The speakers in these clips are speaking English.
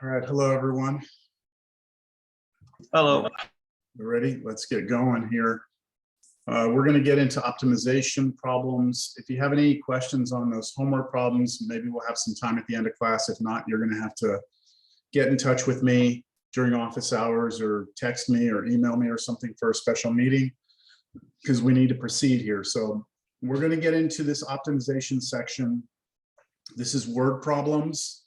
All right, hello everyone. Hello. You ready? Let's get going here. We're going to get into optimization problems. If you have any questions on those homework problems, maybe we'll have some time at the end of class. If not, you're going to have to get in touch with me during office hours or text me or email me or something for a special meeting because we need to proceed here. So we're going to get into this optimization section. This is word problems.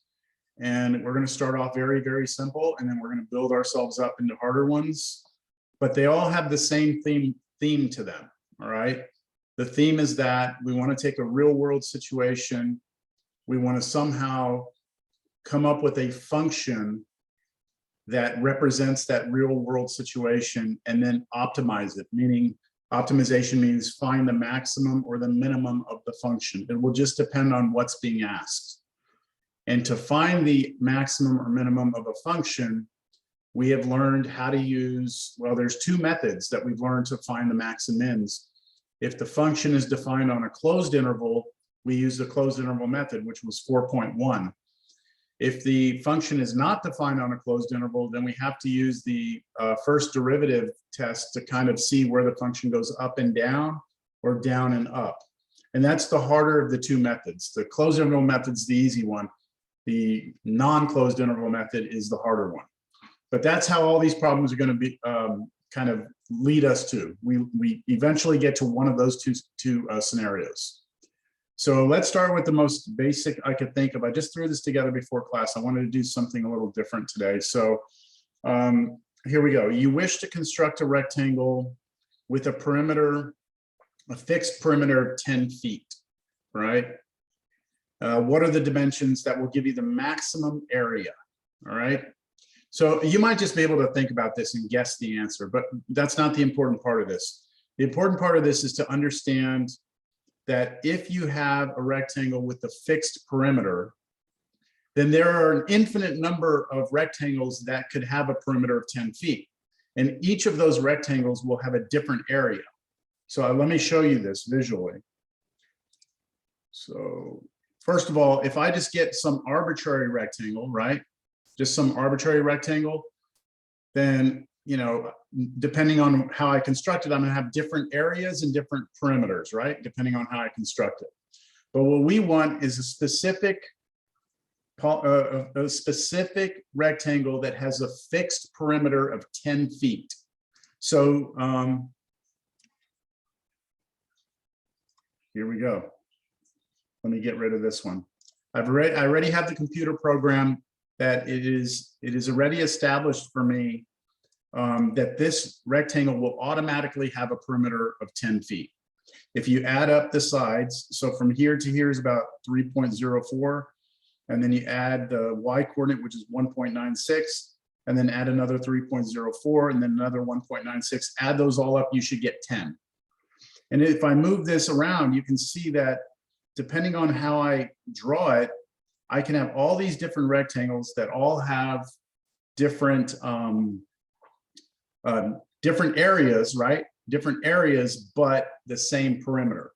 And we're going to start off very, very simple, and then we're going to build ourselves up into harder ones. But they all have the same theme to them, all right? The theme is that we want to take a real world situation. We want to somehow come up with a function that represents that real world situation and then optimize it, meaning optimization means find the maximum or the minimum of the function. It will just depend on what's being asked. And to find the maximum or minimum of a function, we have learned how to use, well, there's two methods that we've learned to find the max and mins. If the function is defined on a closed interval, we use the closed interval method, which was 4.1. If the function is not defined on a closed interval, then we have to use the first derivative test to kind of see where the function goes up and down or down and up. And that's the harder of the two methods. The closed interval method's the easy one. The non-closed interval method is the harder one. But that's how all these problems are going to be kind of lead us to. We eventually get to one of those two scenarios. So let's start with the most basic I could think of. I just threw this together before class. I wanted to do something a little different today. So here we go. You wish to construct a rectangle with a perimeter, a fixed perimeter of 10 feet, right? What are the dimensions that will give you the maximum area? All right. So you might just be able to think about this and guess the answer, but that's not the important part of this. The important part of this is to understand that if you have a rectangle with a fixed perimeter, then there are an infinite number of rectangles that could have a perimeter of 10 feet. And each of those rectangles will have a different area. So let me show you this visually. So first of all, if I just get some arbitrary rectangle, right? Just some arbitrary rectangle, then, you know, depending on how I construct it, I'm gonna have different areas and different perimeters, right? Depending on how I construct it. But what we want is a specific rectangle that has a fixed perimeter of 10 feet. So here we go. Let me get rid of this one. I already have the computer program that it is already established for me that this rectangle will automatically have a perimeter of 10 feet. If you add up the sides, so from here to here is about 3.04, and then you add the y coordinate, which is 1.96, and then add another 3.04, and then another 1.96, add those all up, you should get 10. And if I move this around, you can see that depending on how I draw it, I can have all these different rectangles that all have different different areas, right? Different areas, but the same perimeter.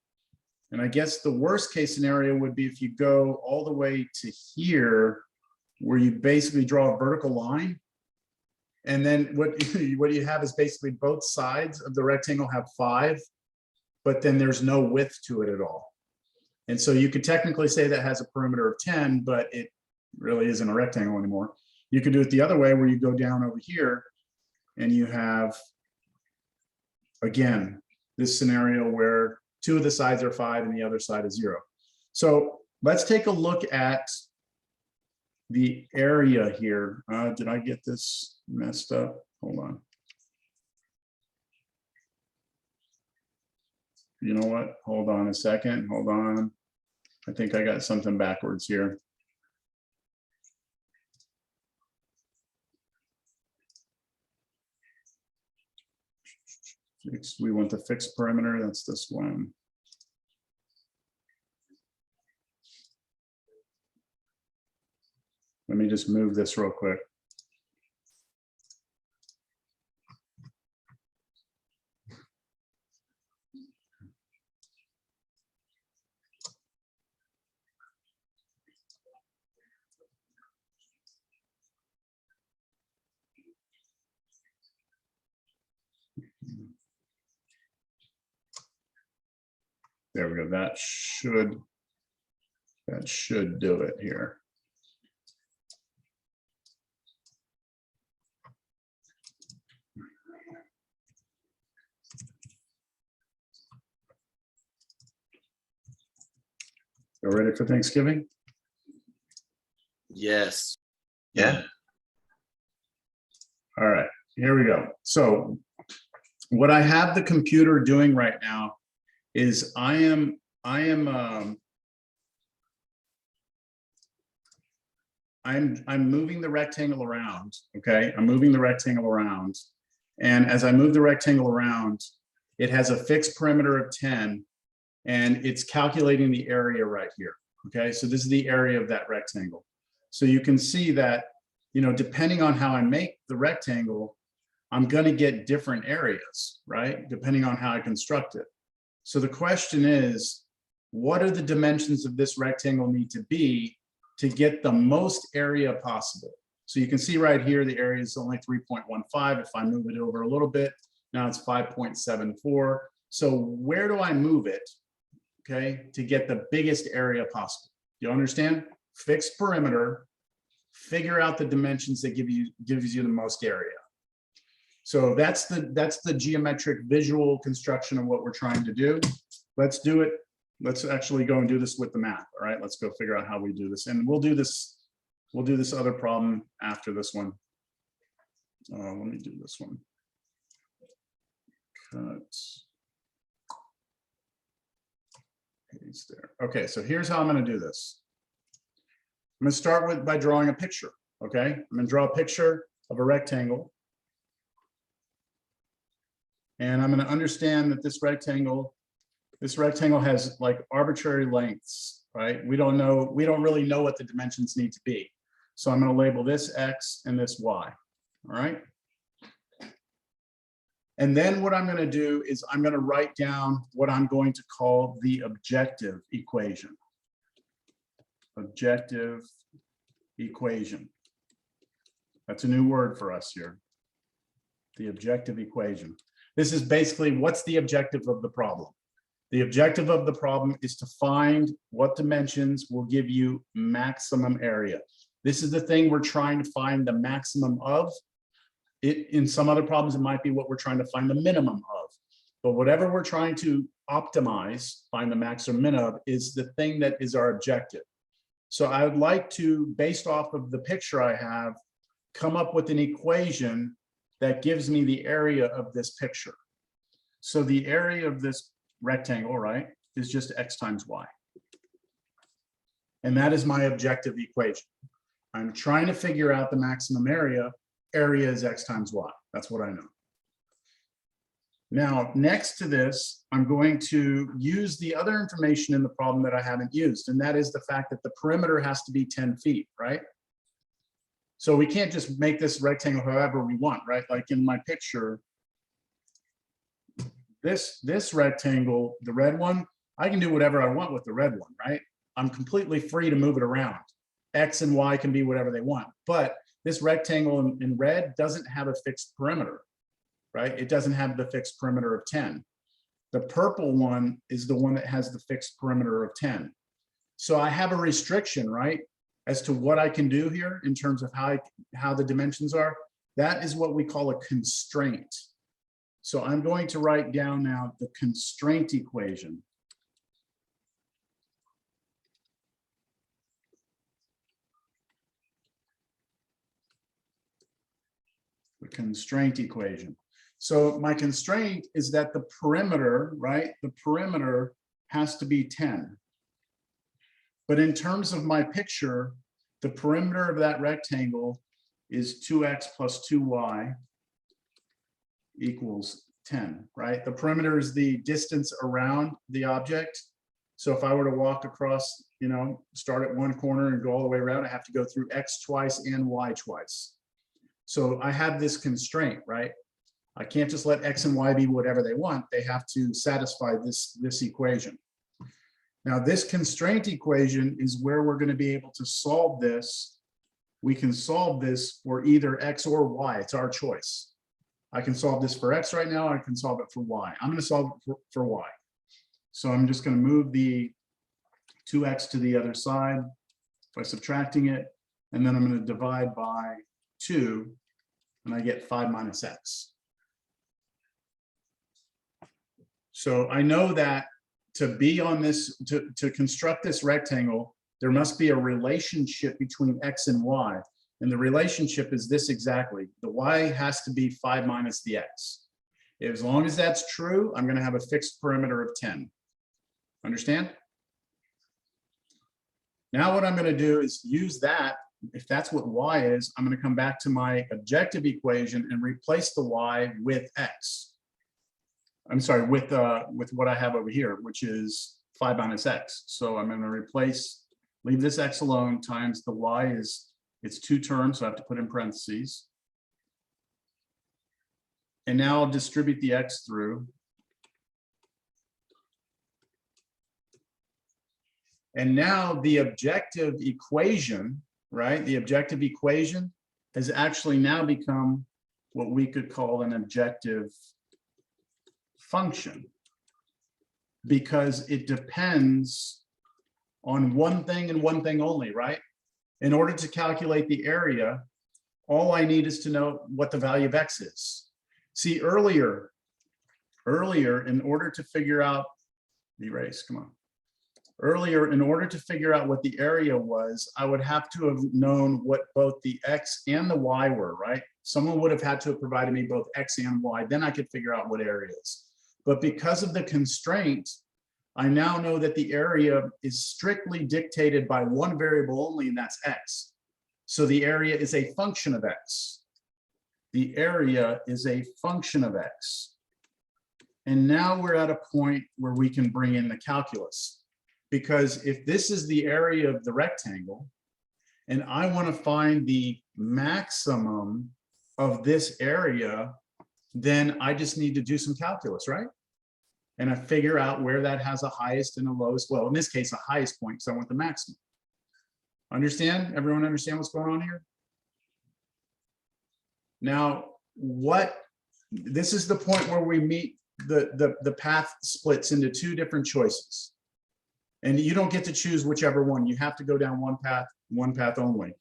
And I guess the worst case scenario would be if you go all the way to here, where you basically draw a vertical line. And then what you have is basically both sides of the rectangle have 5, but then there's no width to it at all. And so you could technically say that has a perimeter of 10, but it really isn't a rectangle anymore. You could do it the other way where you go down over here and you have, again, this scenario where 2 of the sides are 5 and the other side is 0. So let's take a look at the area here. Did I get this messed up? Hold on. You know what? Hold on a second. Hold on. I think I got something backwards here. We want the fixed perimeter. That's this one. Let me just move this real quick. There we go. That should do it here. You ready for Thanksgiving? Yes. Yeah. All right, here we go. So what I have the computer doing right now is I'm moving the rectangle around. Okay, I'm moving the rectangle around, and as I move the rectangle around, it has a fixed perimeter of 10, and it's calculating the area right here. Okay, so this is the area of that rectangle. So you can see that, you know, depending on how I make the rectangle, I'm going to get different areas, right? Depending on how I construct it. So the question is, what are the dimensions of this rectangle need to be to get the most area possible? So you can see right here, the area is only 3.15. If I move it over a little bit, now it's 5.74. So where do I move it, okay, to get the biggest area possible? You understand? Fixed perimeter, figure out the dimensions that gives you the most area. So that's the geometric visual construction of what we're trying to do. Let's do it. Let's actually go and do this with the math. All right, let's go figure out how we do this. And we'll do this other problem after this one. Let me do this one. Cut. Paste there. Okay, so here's how I'm going to do this. I'm going to start by drawing a picture. Okay, I'm going to draw a picture of a rectangle. And I'm going to understand that this rectangle has like arbitrary lengths, right? We don't really know what the dimensions need to be. So I'm going to label this X and this Y, all right? And then what I'm going to do is I'm going to write down what I'm going to call the objective equation. Objective equation. That's a new word for us here. The objective equation. This is basically what's the objective of the problem. The objective of the problem is to find what dimensions will give you maximum area. This is the thing we're trying to find the maximum of. In some other problems, it might be what we're trying to find the minimum of. But whatever we're trying to optimize, find the max or min of, is the thing that is our objective. So I would like to, based off of the picture I have, come up with an equation that gives me the area of this picture. So the area of this rectangle, right, is just X times Y. And that is my objective equation. I'm trying to figure out the maximum area. Area is X times Y. That's what I know. Now, next to this, I'm going to use the other information in the problem that I haven't used, and that is the fact that the perimeter has to be 10 feet, right? So we can't just make this rectangle however we want, right? Like in my picture, this rectangle, the red one, I can do whatever I want with the red one, right? I'm completely free to move it around. X and Y can be whatever they want, but this rectangle in red doesn't have a fixed perimeter, right? It doesn't have the fixed perimeter of 10. The purple one is the one that has the fixed perimeter of 10. So I have a restriction, right, as to what I can do here in terms of how the dimensions are. That is what we call a constraint. So I'm going to write down now the constraint equation. The constraint equation. So my constraint is that the perimeter, right? The perimeter has to be 10. But in terms of my picture, the perimeter of that rectangle is 2x plus 2y equals 10, right? The perimeter is the distance around the object. So if I were to walk across, you know, start at one corner and go all the way around, I have to go through x twice and y twice. So I have this constraint, right? I can't just let x and y be whatever they want. They have to satisfy this equation. Now, this constraint equation is where we're going to be able to solve this. We can solve this for either x or y. It's our choice. I can solve this for x right now. I can solve it for y. I'm going to solve it for y. So I'm just going to move the 2x to the other side by subtracting it, and then I'm going to divide by 2, and I get 5 minus x. So I know that to be on this, to construct this rectangle, there must be a relationship between x and y. And the relationship is this exactly. The y has to be 5 minus the x. As long as that's true, I'm going to have a fixed perimeter of 10. Understand? Now what I'm going to do is use that. If that's what y is, I'm going to come back to my objective equation and replace the y with x. I'm sorry, with what I have over here, which is 5 minus x. So I'm going to replace, leave this x alone, times the y is, it's 2 terms, so I have to put in parentheses. And now I'll distribute the x through. And now the objective equation, right? The objective equation has actually now become what we could call an objective function, because it depends on one thing and one thing only, right? In order to calculate the area, all I need is to know what the value of x is. See, earlier, in order to figure out, erase, come on. Earlier, in order to figure out what the area was, I would have to have known what both the x and the y were, right? Someone would have had to have provided me both x and y, then I could figure out what area is. But because of the constraint, I now know that the area is strictly dictated by one variable only, and that's x. So the area is a function of x. The area is a function of x. And now we're at a point where we can bring in the calculus. Because if this is the area of the rectangle, and I want to find the maximum of this area, then I just need to do some calculus, right? And I figure out where that has a highest and a lowest, well, in this case, a highest point, because I want the maximum. Understand? Everyone understand what's going on here? Now, this is the point where we meet the path splits into 2 different choices. And you don't get to choose whichever one. You have to go down one path only.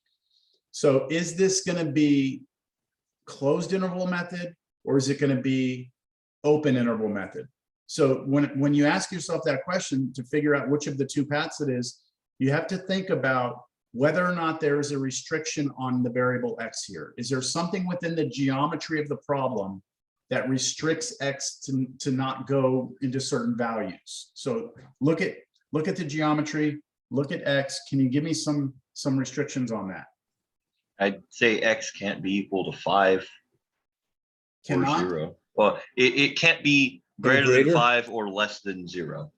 So is this going to be closed interval method, or is it going to be open interval method? So when you ask yourself that question to figure out which of the 2 paths it is, you have to think about whether or not there is a restriction on the variable x here. Is there something within the geometry of the problem that restricts x to not go into certain values? So look at the geometry, look at x. Can you give me some restrictions on that? I'd say x can't be equal to 5 or 0. Well, it can't be greater than 5 or less than 0.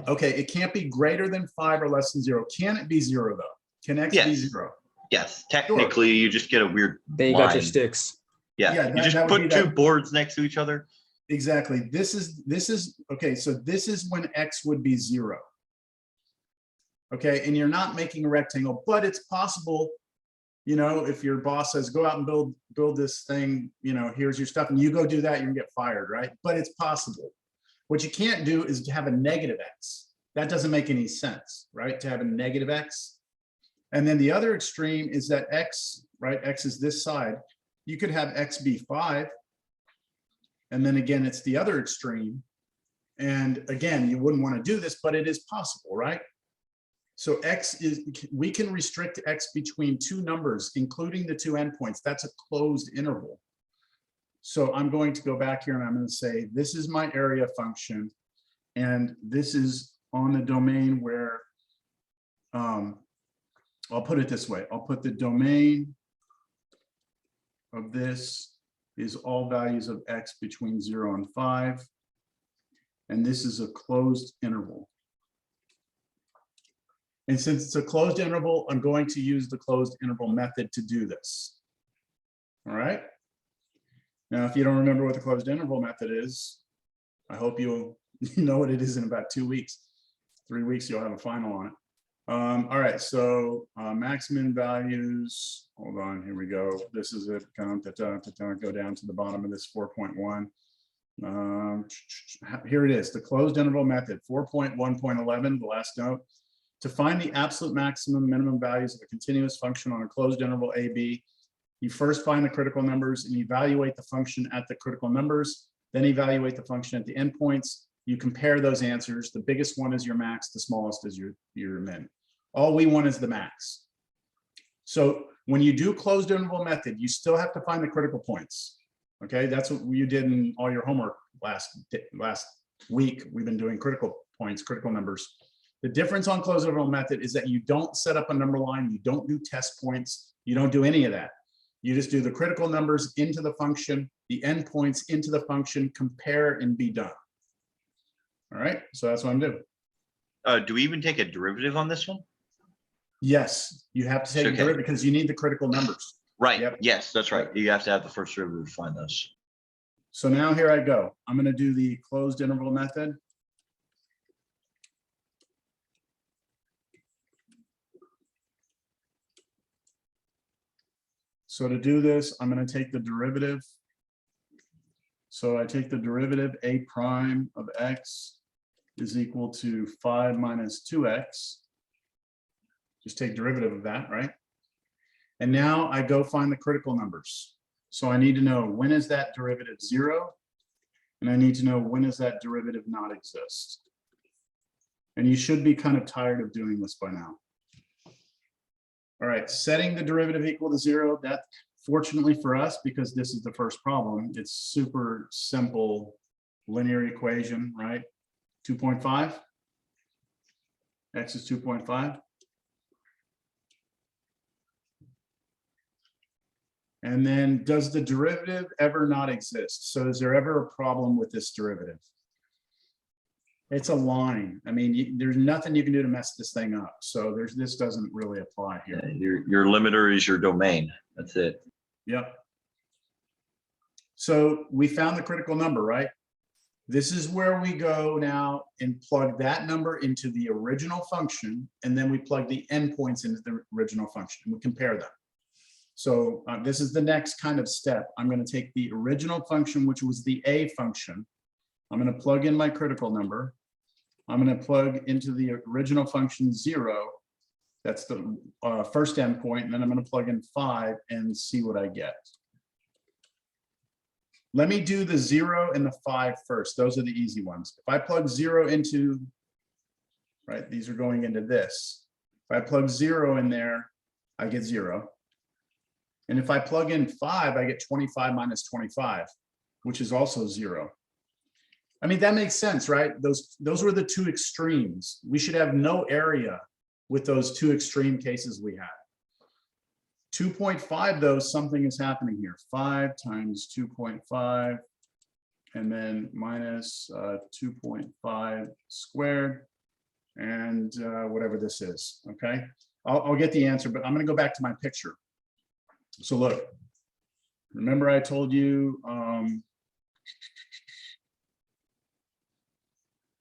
Okay, it can't be greater than 5 or less than 0. Can it be 0 though? Can x be 0? Yes, technically, sure. You just get a weird Then you got your sticks. Yeah, you just put 2 boards next to each other. Exactly. This is okay. So this is when x would be 0. Okay, and you're not making a rectangle, but it's possible. You know, if your boss says, go out and build this thing, you know, here's your stuff, and you go do that, you're gonna get fired, right? But it's possible. What you can't do is to have a negative x. That doesn't make any sense, right? To have a negative x. And then the other extreme is that x, right? X is this side. You could have x be 5. And then again, it's the other extreme. And again, you wouldn't want to do this, but it is possible, right? So we can restrict x between 2 numbers, including the 2 endpoints. That's a closed interval. So I'm going to go back here and I'm going to say, this is my area function. And this is on the domain where, I'll put it this way. I'll put the domain of this is all values of x between 0 and 5. And this is a closed interval. And since it's a closed interval, I'm going to use the closed interval method to do this. All right. Now, if you don't remember what the closed interval method is, I hope you'll know what it is in about 2 weeks. 3 weeks, you'll have a final on it. All right, so maximum values. Hold on, here we go. This is it. Go down to the bottom of this 4.1. Here it is, the closed interval method, 4.1.11, the last note. To find the absolute maximum minimum values of a continuous function on a closed interval AB, you first find the critical numbers and evaluate the function at the critical numbers, then evaluate the function at the endpoints. You compare those answers. The biggest one is your max, the smallest is your min. All we want is the max. So when you do closed interval method, you still have to find the critical points. Okay, that's what you did in all your homework last week. We've been doing critical points, critical numbers. The difference on closed interval method is that you don't set up a number line, you don't do test points, you don't do any of that. You just do the critical numbers into the function, the endpoints into the function, compare and be done. All right, so that's what I'm doing. Do we even take a derivative on this one? Yes, you have to take a derivative because you need the critical numbers. Right. Yep. Yes, that's right. You have to have the first derivative to find those. So now here I go. I'm going to do the closed interval method. So to do this, I'm going to take the derivative. So I take the derivative a prime of x is equal to 5 minus 2x. Just take derivative of that, right? And now I go find the critical numbers. So I need to know when is that derivative 0? And I need to know when is that derivative not exist. And you should be kind of tired of doing this by now. All right, setting the derivative equal to 0, that fortunately for us, because this is the first problem, it's super simple linear equation, right? 2.5, x is 2.5. And then does the derivative ever not exist? So is there ever a problem with this derivative? It's a line. I mean, there's nothing you can do to mess this thing up. So this doesn't really apply here. Yeah, your limiter is your domain. That's it. Yep. So we found the critical number, right? This is where we go now and plug that number into the original function, and then we plug the endpoints into the original function, and we compare them. So this is the next kind of step. I'm going to take the original function, which was the a function. I'm going to plug in my critical number. I'm going to plug into the original function 0. That's the first endpoint. And then I'm going to plug in 5 and see what I get. Let me do the 0 and the 5 first. Those are the easy ones. If I plug 0 into, right, these are going into this. If I plug 0 in there, I get 0. And if I plug in 5, I get 25 minus 25, which is also 0. I mean, that makes sense, right? Those were the two extremes. We should have no area with those two extreme cases we had. 2.5, though, something is happening here. 5 times 2.5, and then minus 2.5 squared, and whatever this is, okay? I'll get the answer, but I'm going to go back to my picture. So look, remember I told you,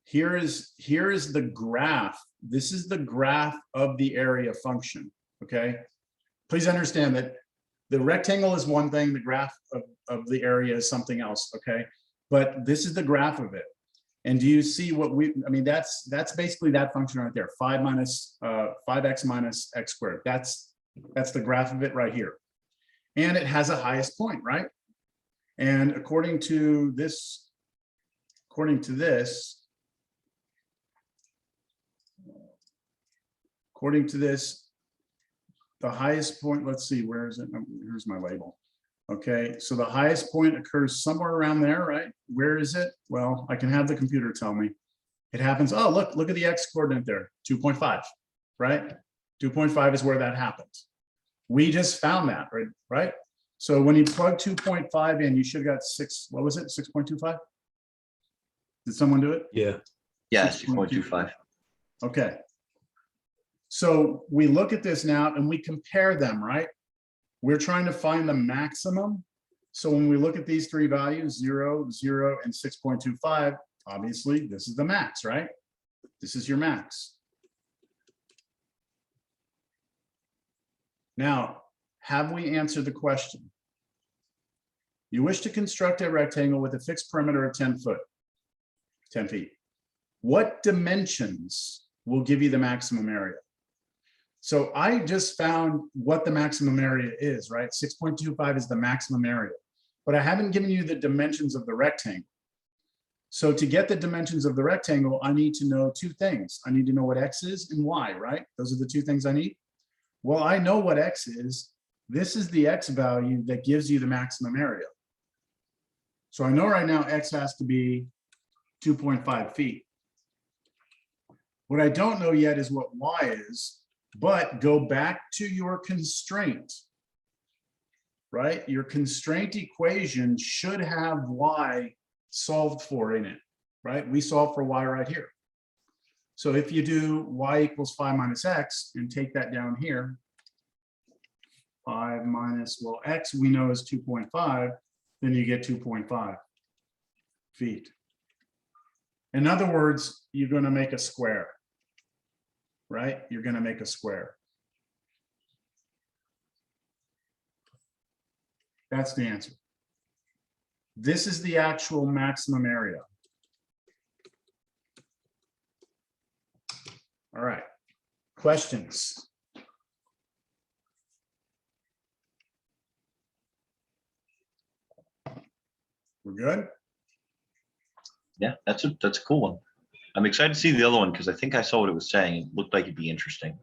here is the graph. This is the graph of the area function, okay? Please understand that the rectangle is one thing, the graph of the area is something else, okay? But this is the graph of it. And do you see what I mean, that's basically that function right there, 5x minus x squared. That's the graph of it right here. And it has a highest point, right? And according to this, the highest point, let's see, where is it? Here's my label. Okay, so the highest point occurs somewhere around there, right? Where is it? Well, I can have the computer tell me. It happens, oh, look at the x coordinate there, 2.5, right? 2.5 is where that happens. We just found that, right? So when you plug 2.5 in, you should have got 6, what was it, 6.25? Did someone do it? Yeah. Yeah, 6.25. Okay. So we look at this now and we compare them, right? We're trying to find the maximum. So when we look at these three values, 0, 0, and 6.25, obviously this is the max, right? This is your max. Now, have we answered the question? You wish to construct a rectangle with a fixed perimeter of 10 feet. What dimensions will give you the maximum area? So I just found what the maximum area is, right? 6.25 is the maximum area, but I haven't given you the dimensions of the rectangle. So to get the dimensions of the rectangle, I need to know two things. I need to know what X is and Y, right? Those are the two things I need. Well, I know what X is. This is the X value that gives you the maximum area. So I know right now X has to be 2.5 feet. What I don't know yet is what Y is, but go back to your constraint, right? Your constraint equation should have Y solved for in it, right? We solve for Y right here. So if you do Y equals 5 minus X and take that down here, 5 minus, well, X we know is 2.5, then you get 2.5 feet. In other words, you're going to make a square, right? You're going to make a square. That's the answer. This is the actual maximum area. All right, questions? We're good? Yeah, that's a cool one. I'm excited to see the other one because I think I saw what it was saying. It looked like it'd be interesting.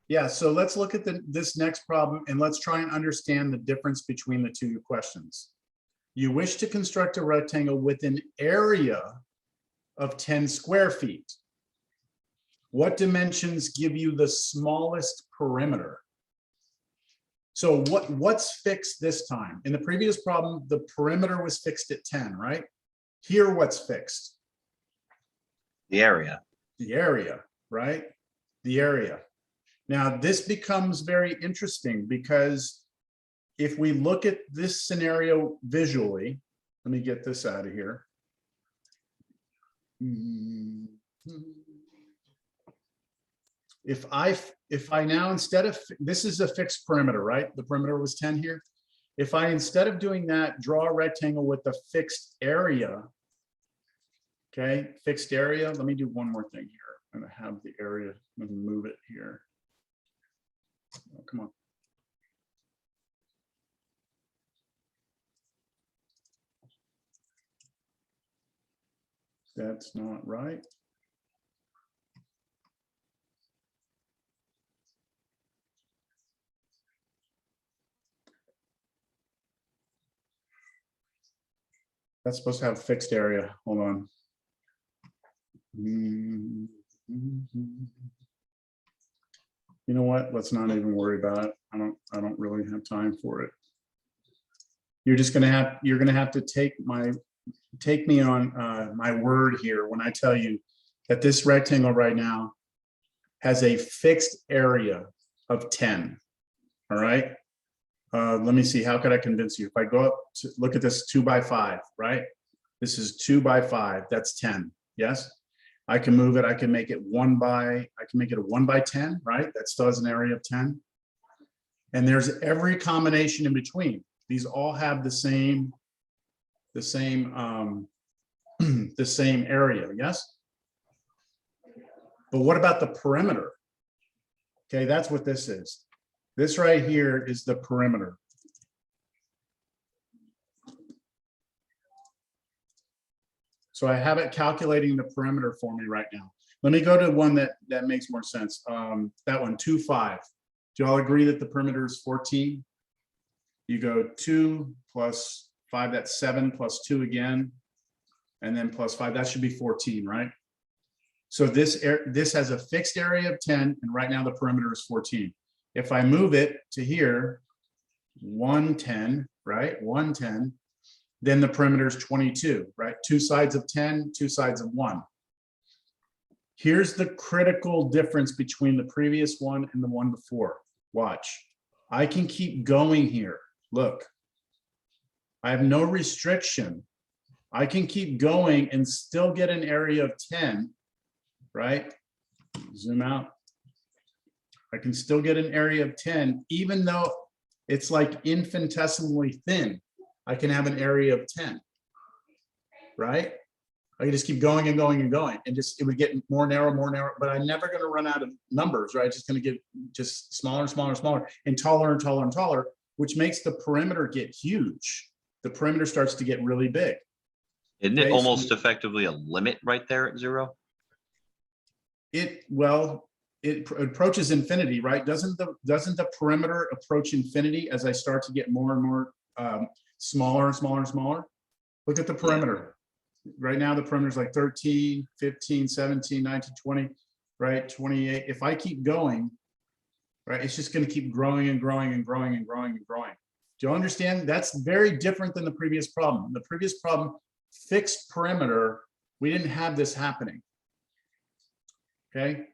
Yeah, so let's look at this next problem and let's try and understand the difference between the two questions. You wish to construct a rectangle with an area of 10 square feet. What dimensions give you the smallest perimeter? So what's fixed this time? In the previous problem, the perimeter was fixed at 10, right? Here, what's fixed? The area. The area, right? The area. Now, this becomes very interesting because if we look at this scenario visually, let me get this out of here. If I now, instead of, this is a fixed perimeter, right? The perimeter was 10 here. If I, instead of doing that, draw a rectangle with a fixed area, okay, fixed area. Let me do one more thing here. I'm gonna have the area, I'm gonna move it here. Oh, come on. That's not right. That's supposed to have fixed area. Hold on. You know what? Let's not even worry about it. I don't really have time for it. You're gonna have to take me on my word here when I tell you that this rectangle right now has a fixed area of 10. All right. Let me see. How could I convince you? If I go up to look at this 2 by 5, right? This is 2 by 5. That's 10. Yes. I can move it. I can make it a 1 by 10, right? That still has an area of 10. And there's every combination in between. These all have the same area. Yes. But what about the perimeter? Okay, that's what this is. This right here is the perimeter. So I have it calculating the perimeter for me right now. Let me go to one that makes more sense. That one, 2, 5. Do you all agree that the perimeter is 14? You go 2 plus 5, that's 7, plus 2 again, and then plus 5, that should be 14, right? So this has a fixed area of 10, and right now the perimeter is 14. If I move it to here, 110, right? 110, then the perimeter is 22, right? 2 sides of 10, 2 sides of 1. Here's the critical difference between the previous one and the one before. Watch. I can keep going here. Look. I have no restriction. I can keep going and still get an area of 10, right? Zoom out. I can still get an area of 10, even though it's like infinitesimally thin. I can have an area of 10, right? I can just keep going and going and going, and just, it would get more narrow, but I'm never going to run out of numbers, right? It's just going to get just smaller and smaller and smaller and taller and taller and taller, which makes the perimeter get huge. The perimeter starts to get really big. Isn't it Okay, almost so effectively a limit right there at 0? well, it approaches infinity, right? Doesn't the perimeter approach infinity as I start to get more and more smaller and smaller and smaller? Look at the perimeter. Right now, the perimeter is like 13, 15, 17, 19, 20, right? 28. If I keep going, right, it's just going to keep growing and growing and growing and growing and growing. Do you understand? That's very different than the previous problem. The previous problem, fixed perimeter, we didn't have this happening. Okay.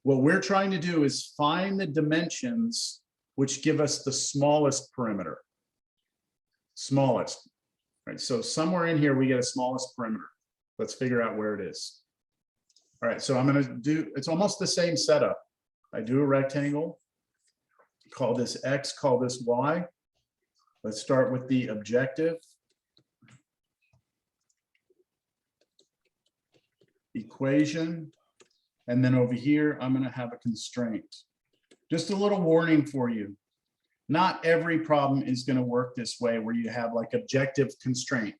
What we're trying to do is find the dimensions which give us the smallest perimeter. Smallest. Right. So somewhere in here, we get a smallest perimeter. Let's figure out where it is. All right. So I'm going to do, it's almost the same setup. I do a rectangle. Call this X, call this Y. Let's start with the objective. Equation. And then over here, I'm going to have a constraint. Just a little warning for you. Not every problem is going to work this way where you have like objective constraint.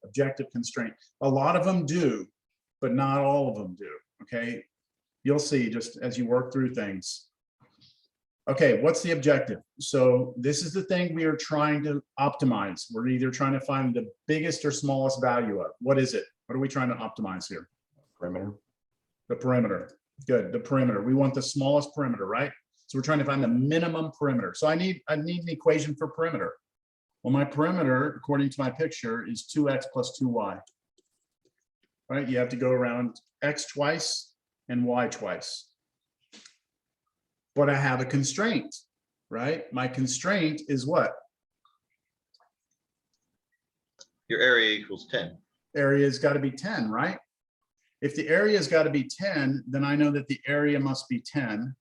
A lot of them do, but not all of them do. Okay. You'll see just as you work through things. Okay, what's the objective? So this is the thing we are trying to optimize. We're either trying to find the biggest or smallest value of. What is it? What are we trying to optimize here? Perimeter. The perimeter. Good, the perimeter. We want the smallest perimeter, right? So we're trying to find the minimum perimeter. So I need an equation for perimeter. Well, my perimeter, according to my picture, is 2x plus 2y. Right? You have to go around x twice and y twice. But I have a constraint, right? My constraint is what? Your area equals 10. Area's got to be 10, right? If the area's got to be 10, then I know that the area must be 10,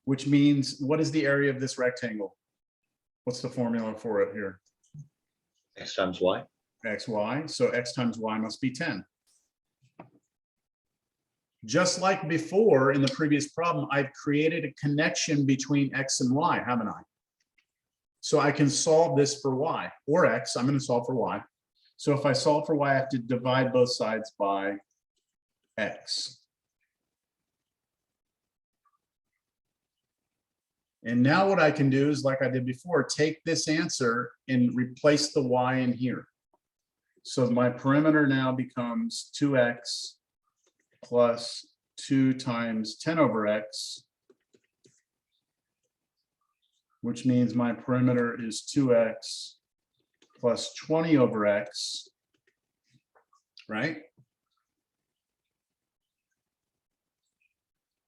which means what is the area of this rectangle? What's the formula for it here? X times Y. XY. So x times y must be 10. Just like before in the previous problem, I've created a connection between x and y, haven't I? So I can solve this for y or x. I'm going to solve for y. So if I solve for y, I have to divide both sides by x. And now what I can do is, like I did before, take this answer and replace the y in here. So my perimeter now becomes 2x plus 2 times 10 over x, which means my perimeter is 2x plus 20 over x, right?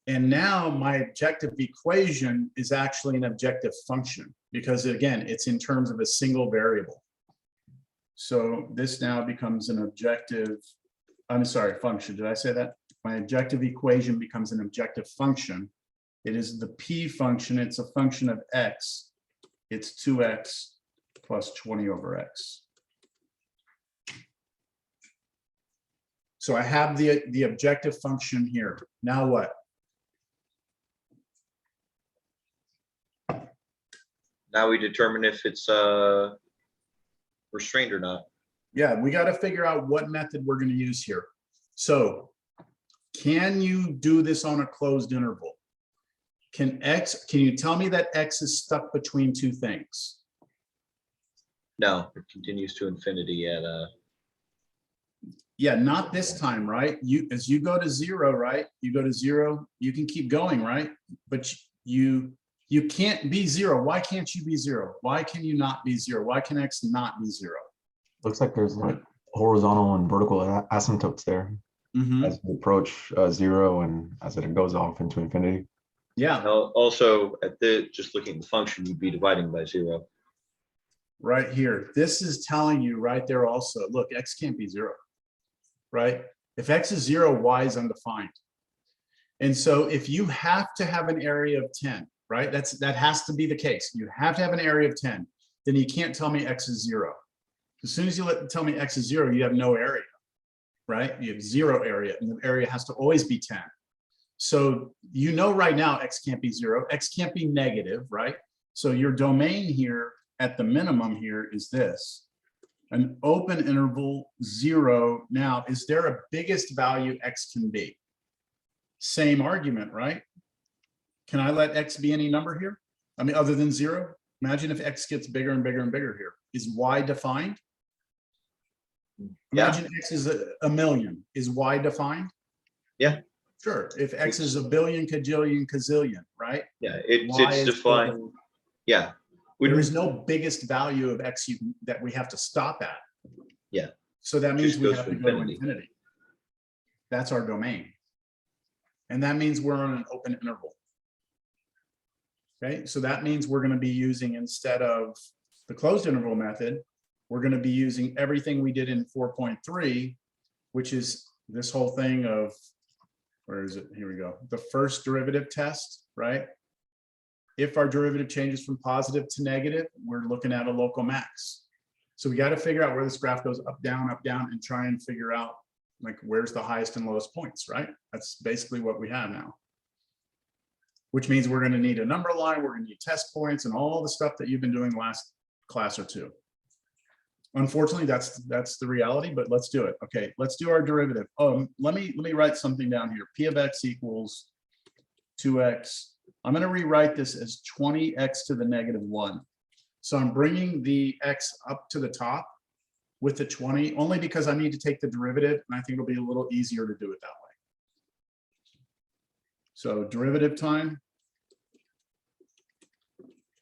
And now my objective equation is actually an objective function because, again, it's in terms of a single variable. So this now becomes an objective, I'm sorry, function. Did I say that? My objective equation becomes an objective function. It is the p function. It's a function of x. It's 2x plus 20 over x. So I have the objective function here. Now what? Now we determine if it's restrained or not. Yeah, we got to figure out what method we're going to use here. So can you do this on a closed interval? Can you tell me that x is stuck between two things? No, it continues to infinity at Yeah, not this time, right? As you go to 0, right? You go to 0, you can keep going, right? But you can't be 0. Why can't you be 0? Why can you not be 0? Why can x not be 0? Looks like there's like horizontal and vertical asymptotes there as we approach 0 and as it goes off into infinity. Yeah. Also, just looking at the function, you'd be dividing by 0. Right here. This is telling you right there also, look, x can't be 0, right? If x is 0, y is undefined. And so if you have to have an area of 10, right? That has to be the case. You have to have an area of 10. Then you can't tell me x is 0. As soon as you tell me x is 0, you have no area, right? You have 0 area, and the area has to always be 10. So you know right now x can't be 0, x can't be negative, right? So your domain here at the minimum here is this. An open interval 0. Now, is there a biggest value x can be? Same argument, right? Can I let x be any number here? I mean, other than 0? Imagine if x gets bigger and bigger and bigger here. Is y defined? Imagine x is a million. Is y defined? Yeah. Sure. If x is a billion, cajillion, gazillion, right? Yeah, it's defined. Yeah. There is no biggest value of x that we have to stop at. Yeah. So that means Just we goes have to to go to infinity. infinity. That's our domain. And that means we're on an open interval. Okay, so that means we're going to be using, instead of the closed interval method, we're going to be using everything we did in 4.3, which is this whole thing of, where is it? Here we go. The first derivative test, right? If our derivative changes from positive to negative, we're looking at a local max. So we got to figure out where this graph goes up, down, and try and figure out like where's the highest and lowest points, right? That's basically what we have now. Which means we're going to need a number line, we're going to need test points, and all the stuff that you've been doing last class or two. Unfortunately, that's the reality, but let's do it. Okay, let's do our derivative. Let me write something down here. P of x equals 2x. I'm going to rewrite this as 20x to the negative 1. So I'm bringing the x up to the top with the 20, only because I need to take the derivative, and I think it'll be a little easier to do it that way. So derivative time,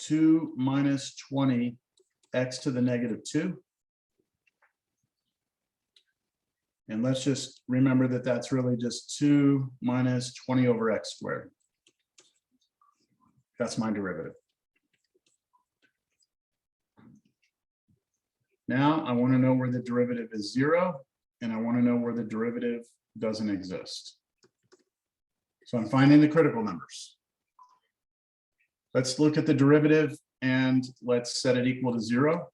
2 minus 20 x to the negative 2. And let's just remember that that's really just 2 minus 20 over x squared. That's my derivative. Now I want to know where the derivative is 0, and I want to know where the derivative doesn't exist. So I'm finding the critical numbers. Let's look at the derivative and let's set it equal to 0.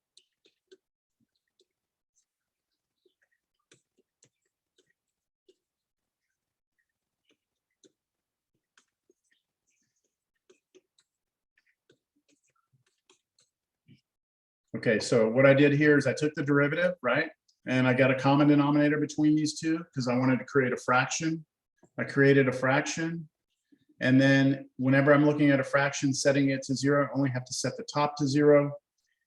Okay, so what I did here is I took the derivative, right? And I got a common denominator between these two because I wanted to create a fraction. I created a fraction. And then whenever I'm looking at a fraction, setting it to 0, I only have to set the top to 0.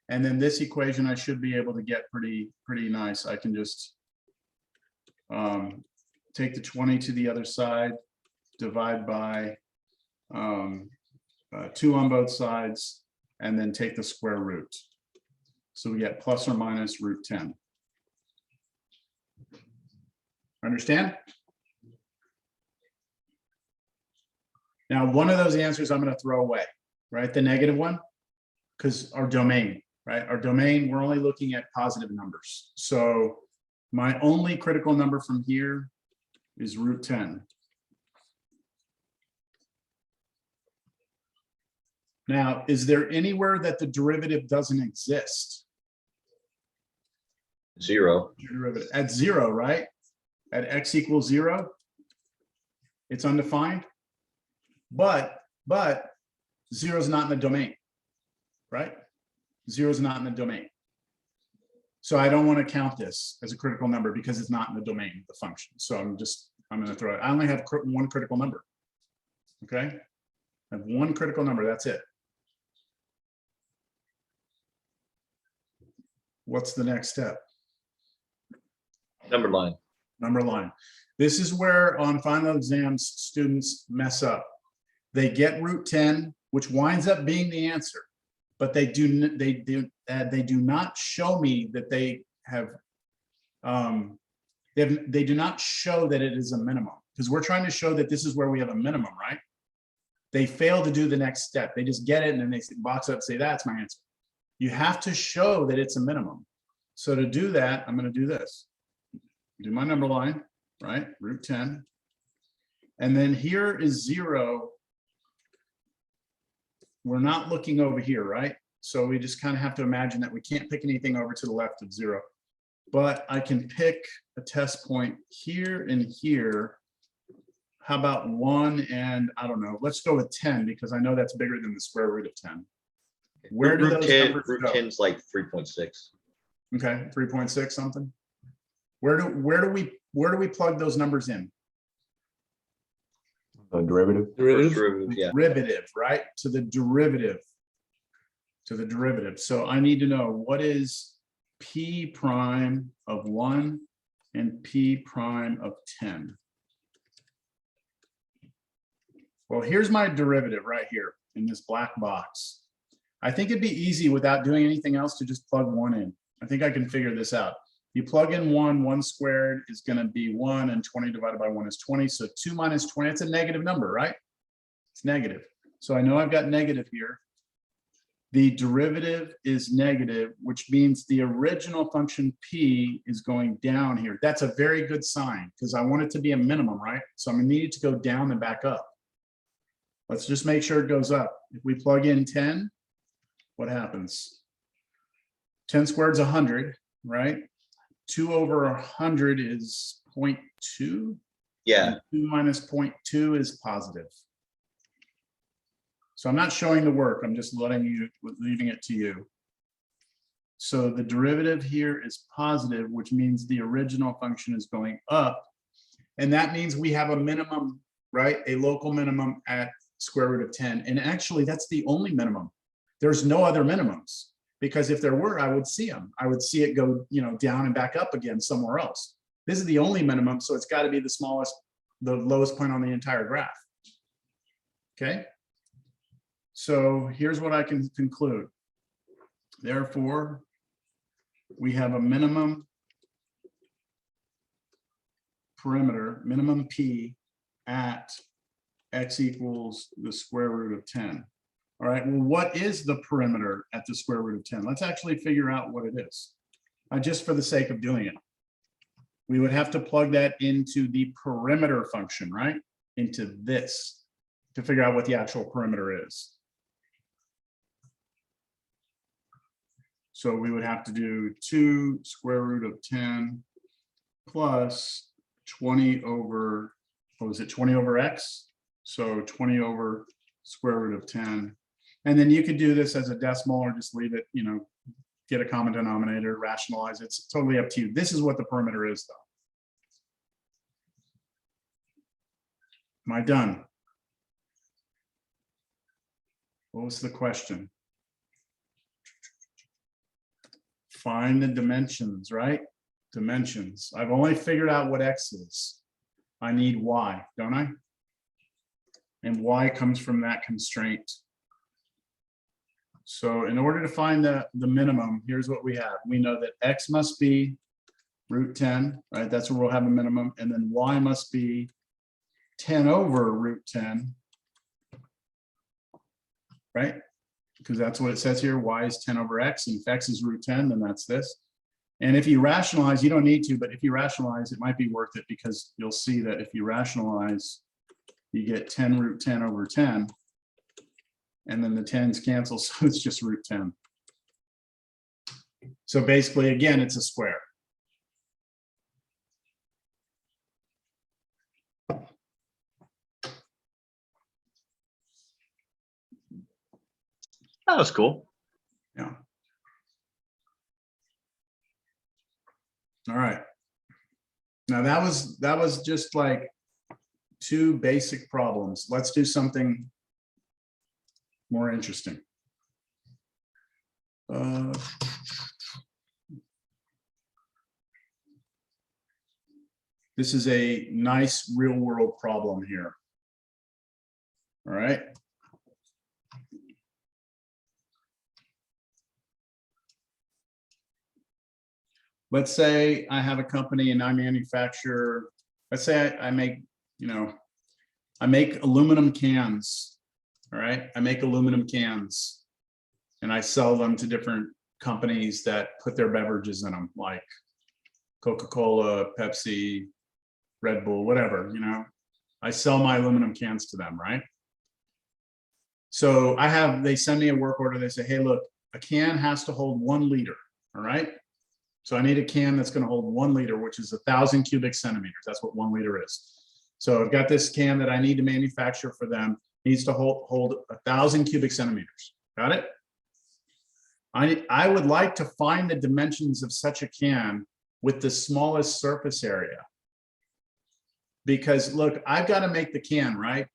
And then this equation I should be able to get pretty nice. I can just take the 20 to the other side, divide by 2 on both sides, and then take the square root. So we get plus or minus root 10. Understand? Now, one of those answers I'm going to throw away, right? The negative one, because our domain, right? Our domain, we're only looking at positive numbers. So my only critical number from here is root 10. Now, is there anywhere that the derivative doesn't exist? 0. Derivative at 0, right? At x equals 0, it's undefined. But 0 is not in the domain, right? 0 is not in the domain. So I don't want to count this as a critical number because it's not in the domain of the function. So I'm going to throw it. I only have one critical number. Okay, I have one critical number. That's it. What's the next step? Number line. Number line. This is where on final exams students mess up. They get root 10, which winds up being the answer, but they do not show me that they have. They do not show that it is a minimum, because we're trying to show that this is where we have a minimum, right? They fail to do the next step. They just get it and then they box up and say that's my answer. You have to show that it's a minimum. So to do that, I'm going to do this. Do my number line, right? Root 10. And then here is 0. We're not looking over here, right? So we just kind of have to imagine that we can't pick anything over to the left of 0. but I can pick a test point here and here. How about 1 and I don't know, let's go with 10 because I know that's bigger than the square root of 10. Where do Root those 10, numbers root go? 10's like 3.6. Okay, 3.6 something. Where do we plug those numbers in? The derivative. First derivative, yeah. Derivative, right? To the derivative. To the derivative. So I need to know what is p prime of 1 and p prime of 10. Well, here's my derivative right here in this black box. I think it'd be easy without doing anything else to just plug 1 in. I think I can figure this out. You plug in 1 squared is going to be 1, and 20 divided by 1 is 20. So 2 minus 20, it's a negative number, right? It's negative. So I know I've got negative here. The derivative is negative, which means the original function p is going down here. That's a very good sign because I want it to be a minimum, right? So I'm going to need it to go down and back up. Let's just make sure it goes up. If we plug in 10, what happens? 10 squared is 100, right? 2 over 100 is 0.2. Yeah. 2 minus 0.2 is positive. So I'm not showing the work. I'm just leaving it to you. So the derivative here is positive, which means the original function is going up. And that means we have a minimum, right? A local minimum at square root of 10. And actually, that's the only minimum. There's no other minimums. Because if there were, I would see them. I would see it go, down and back up again somewhere else. This is the only minimum, so it's got to be the smallest, the lowest point on the entire graph. Okay. So here's what I can conclude. Therefore, we have a minimum perimeter, minimum p at x equals the square root of 10. All right, well, what is the perimeter at the square root of 10? Let's actually figure out what it is, just for the sake of doing it. We would have to plug that into the perimeter function, right? Into this to figure out what the actual perimeter is. So we would have to do 2 square root of 10 plus 20 over, what was it, 20 over x? So 20 over square root of 10. And then you could do this as a decimal or just leave it, get a common denominator, rationalize it. It's totally up to you. This is what the perimeter is, though. Am I done? What was the question? Find the dimensions, right? Dimensions. I've only figured out what x is. I need y, don't I? And y comes from that constraint. So in order to find the minimum, here's what we have. We know that x must be root 10, right? That's where we'll have a minimum. And then y must be 10 over root 10, right? Because that's what it says here. Y is 10 over x. And if x is root 10, then that's this. And if you rationalize, you don't need to, but if you rationalize, it might be worth it because you'll see that if you rationalize, you get 10 root 10 over 10. And then the 10s cancel, so it's just root 10. So basically, again, it's a square. That was cool. Yeah. All right. Now that was just like 2 basic problems. Let's do something more interesting. This is a nice real world problem here. All right. Let's say I have a company and I manufacture, let's say I make, I make aluminum cans. All right, I make aluminum cans and I sell them to different companies that put their beverages in them, like Coca-Cola, Pepsi, Red Bull, whatever, I sell my aluminum cans to them, right? So they send me a work order. They say, hey, look, a can has to hold 1 liter, all right? So I need a can that's going to hold 1 liter, which is 1,000 cubic centimeters. That's what 1 liter is. So I've got this can that I need to manufacture for them. Needs to hold 1,000 cubic centimeters. Got it? I would like to find the dimensions of such a can with the smallest surface area. Because look, I've got to make the can, right?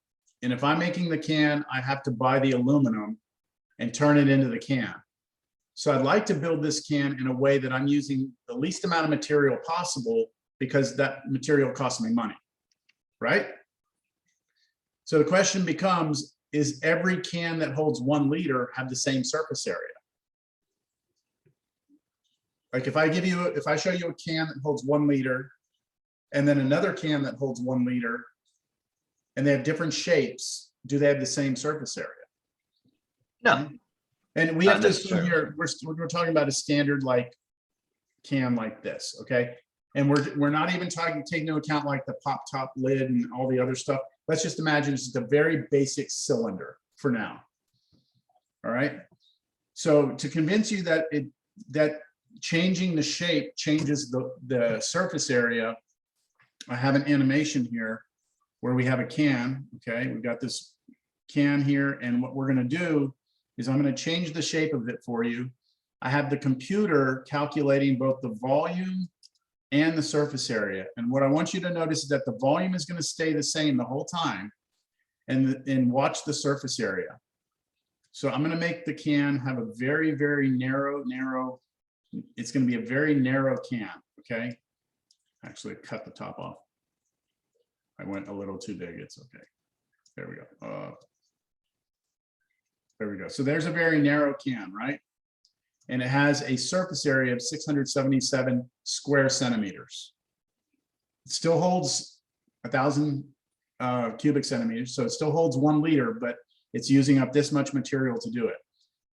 And if I'm making the can, I have to buy the aluminum and turn it into the can. So I'd like to build this can in a way that I'm using the least amount of material possible, because that material costs me money, right? So the question becomes, is every can that holds 1 liter have the same surface area? Like if I show you a can that holds 1 liter and then another can that holds 1 liter and they have different shapes, do they have the same surface area? No. And we Not have to assume necessarily. here, we're talking about a standard like can like this, okay? And we're not even taking into account like the pop top lid and all the other stuff. Let's just imagine it's just a very basic cylinder for now. All right. So to convince you that that changing the shape changes the surface area, I have an animation here where we have a can. Okay, we've got this can here, and what we're going to do is I'm going to change the shape of it for you. I have the computer calculating both the volume and the surface area. And what I want you to notice is that the volume is going to stay the same the whole time, and watch the surface area. So I'm going to make the can have a very, very narrow, it's going to be a very narrow can, okay? Actually cut the top off. I went a little too big, it's okay. There we go. There we go. So there's a very narrow can, right? And it has a surface area of 677 square centimeters. It still holds 1,000 cubic centimeters, so it still holds 1 liter, but it's using up this much material to do it.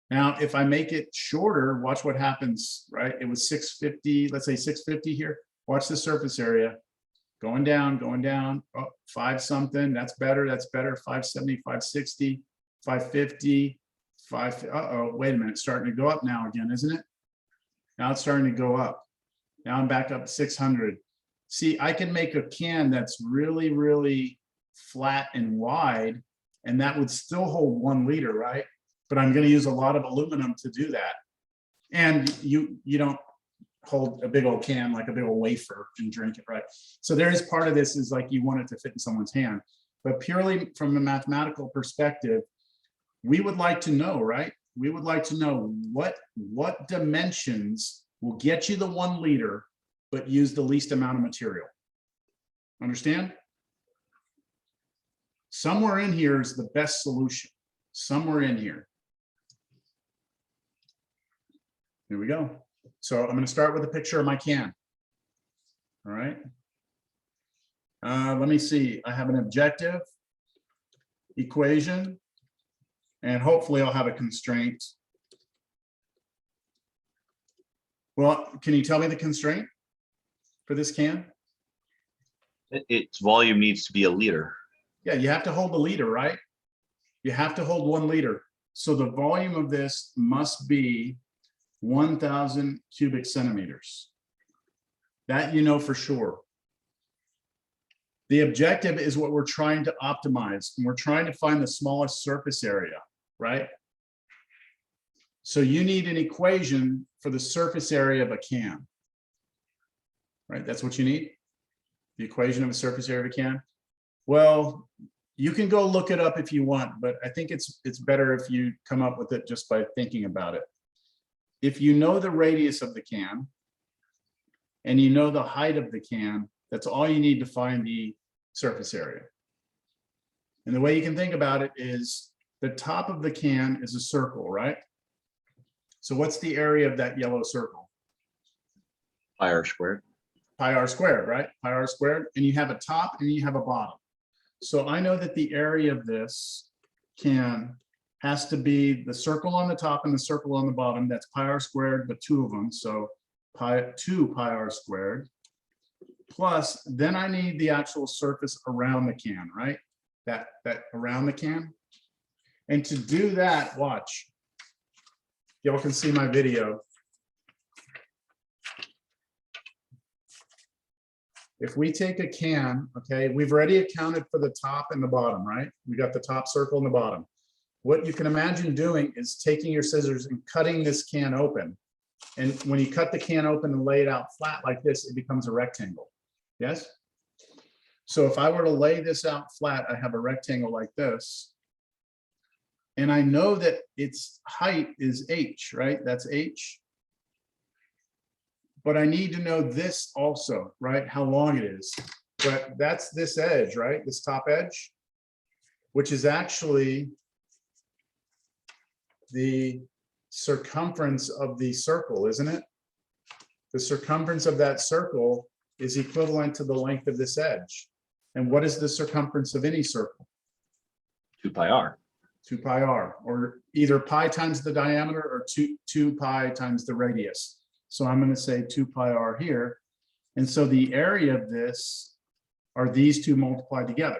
Now, if I make it shorter, watch what happens, right? It was 650, let's say 650 here. Watch the surface area going down, oh, 5 something, that's better, 570, 560, 550, uh-oh, wait a minute, it's starting to go up now again, isn't it? Now it's starting to go up. Now I'm back up to 600. See, I can make a can that's really, really flat and wide, and that would still hold 1 liter, right? But I'm going to use a lot of aluminum to do that. And you don't hold a big old can like a big old wafer and drink it, right? So there is part of this is like you want it to fit in someone's hand. But purely from a mathematical perspective, we would like to know, right? We would like to know what dimensions will get you the 1 liter, but use the least amount of material. Understand? Somewhere in here is the best solution. Somewhere in here. Here we go. So I'm going to start with a picture of my can. All right. Let me see. I have an objective, equation, and hopefully I'll have a constraint. Well, can you tell me the constraint for this can? Its volume needs to be 1 liter. Yeah, you have to hold 1 liter, right? You have to hold 1 liter. So the volume of this must be 1,000 cubic centimeters. That you know for sure. The objective is what we're trying to optimize, and we're trying to find the smallest surface area, right? So you need an equation for the surface area of a can, right? That's what you need, the equation of a surface area of a can. Well, you can go look it up if you want, but I think it's better if you come up with it just by thinking about it. If you know the radius of the can and you know the height of the can, that's all you need to find the surface area. And the way you can think about it is the top of the can is a circle, right? So what's the area of that yellow circle? Pi r squared. Pi r squared, right? Pi r squared. And you have a top and you have a bottom. So I know that the area of this can has to be the circle on the top and the circle on the bottom. That's pi r squared, but 2 of them. So 2 pi r squared. Plus, then I need the actual surface around the can, right? That around the can. And to do that, watch. Y'all can see my video. if we take a can, okay, we've already accounted for the top and the bottom, right? We got the top circle and the bottom. What you can imagine doing is taking your scissors and cutting this can open. And when you cut the can open and lay it out flat like this, it becomes a rectangle. Yes? So if I were to lay this out flat, I have a rectangle like this. And I know that its height is h, right? That's h. But I need to know this also, right? How long it is. But that's this edge, right? This top edge, which is actually the circumference of the circle, isn't it? The circumference of that circle is equivalent to the length of this edge. And what is the circumference of any circle? 2 pi r. 2 pi r, or either pi times the diameter or 2 pi times the radius. So I'm going to say 2 pi r here. And so the area of this are these two multiplied together,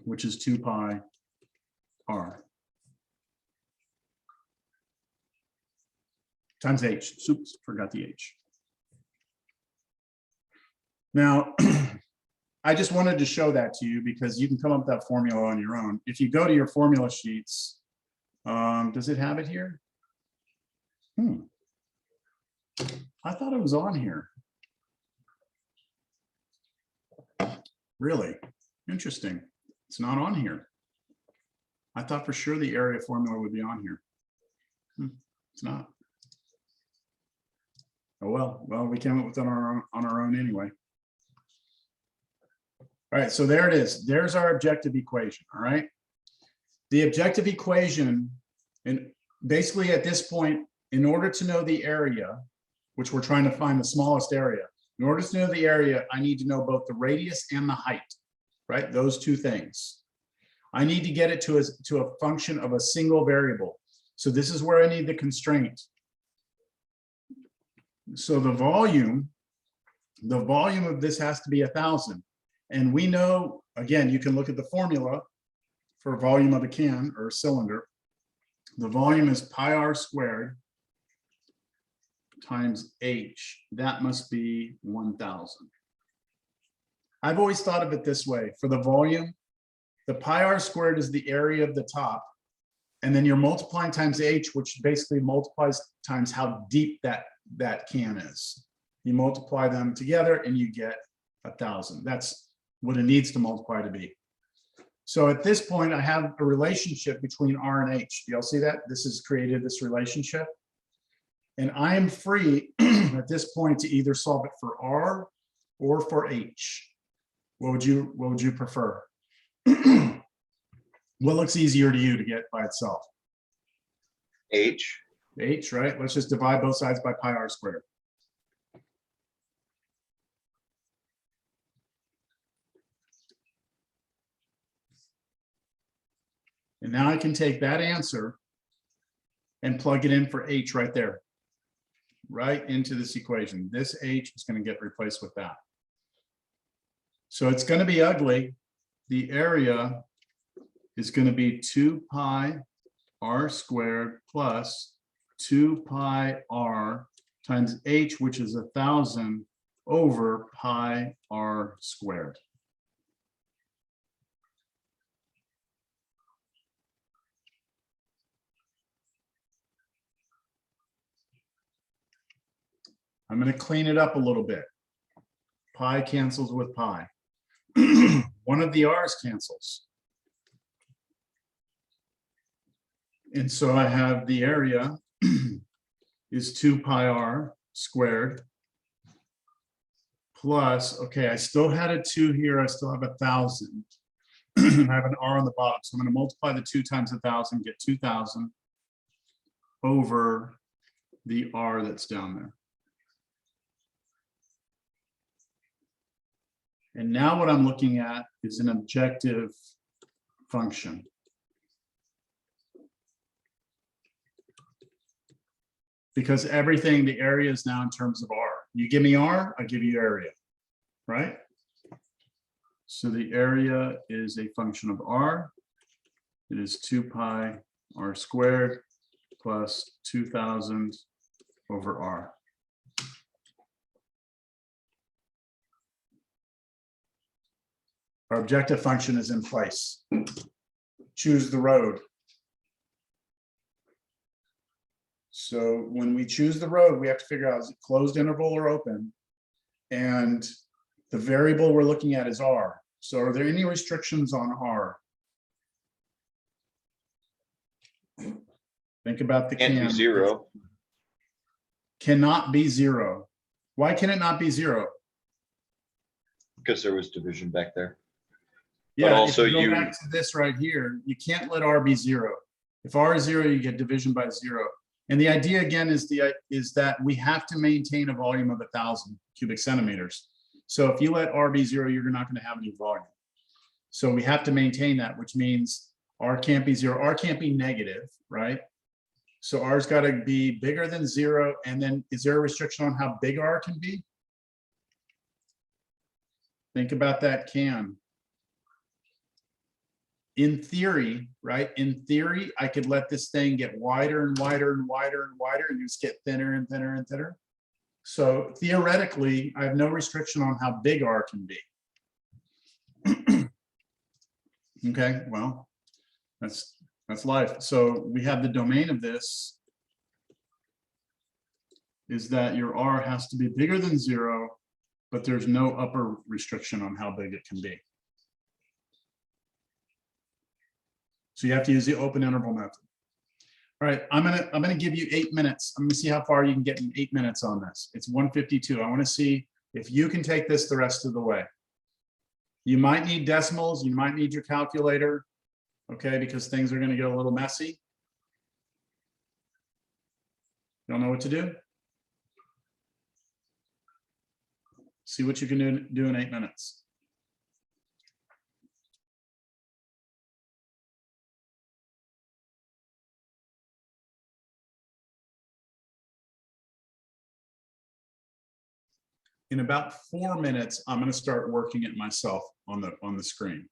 which is 2 pi r times h. Oops, forgot the h. Now, I just wanted to show that to you because you can come up with that formula on your own. If you go to your formula sheets, does it have it here? I thought it was on here. Really? Interesting. It's not on here. I thought for sure the area formula would be on here. It's not. Oh, well, we came up with it on our own anyway. All right, so there it is. There's our objective equation, all right? The objective equation, and basically at this point, in order to know the area, which we're trying to find the smallest area, in order to know the area, I need to know both the radius and the height, right? Those two things. I need to get it to a function of a single variable. So this is where I need the constraint. So the volume of this has to be 1,000. And we know, again, you can look at the formula for volume of a can or a cylinder. The volume is pi r squared times h. That must be 1,000. I've always thought of it this way. For the volume, the pi r squared is the area of the top. And then you're multiplying times h, which basically multiplies times how deep that can is. You multiply them together and you get 1,000. That's what it needs to multiply to be. So at this point, I have a relationship between r and h. Do y'all see that? This has created this relationship. And I am free at this point to either solve it for r or for h. What would you prefer? What looks easier to you to get by itself? H. H, right? Let's just divide both sides by pi r squared. And now I can take that answer and plug it in for h right there, right into this equation. This h is going to get replaced with that. So it's going to be ugly. The area is going to be 2 pi r squared plus 2 pi r times h, which is 1,000 over pi r squared. I'm going to clean it up a little bit. Pi cancels with pi. One of the r's cancels. And so I have the area is 2 pi r squared plus, okay, I still had a 2 here. I still have 1,000. I have an r on the bottom. So I'm going to multiply the 2 times 1,000, get 2,000 over the r that's down there. And now what I'm looking at is an objective function. Because everything, the area is now in terms of r. You give me r, I give you area, right? So the area is a function of r. It is 2 pi r squared plus 2,000 over r. Our objective function is in place. Choose the road. So when we choose the road, we have to figure out, is it closed interval or open? And the variable we're looking at is R. So are there any restrictions on R? Think about the Can't be can. 0. Cannot be 0. Why can it not be 0? Because there was division back there. Yeah, also if you go you- back to this right here, you can't let R be 0. If R is 0, you get division by 0. And the idea again is that we have to maintain a volume of 1,000 cubic centimeters. So if you let R be 0, you're not going to have any volume. So we have to maintain that, which means R can't be 0. R can't be negative, right? So R's got to be bigger than 0. And then is there a restriction on how big R can be? Think about that can. In theory, right? In theory, I could let this thing get wider and wider and wider and wider and just get thinner and thinner and thinner. So theoretically, I have no restriction on how big R can be. Okay, well, that's life. So we have the domain of this is that your R has to be bigger than 0, but there's no upper restriction on how big it can be. So you have to use the open interval method. All right, I'm gonna give you 8 minutes. I'm gonna see how far you can get in 8 minutes on this. It's 1:52. I want to see if you can take this the rest of the way. You might need decimals, you might need your calculator, okay, because things are gonna get a little messy. Don't know what to do? See what you can do in 8 minutes. In about 4 minutes, I'm going to start working it myself on the screen.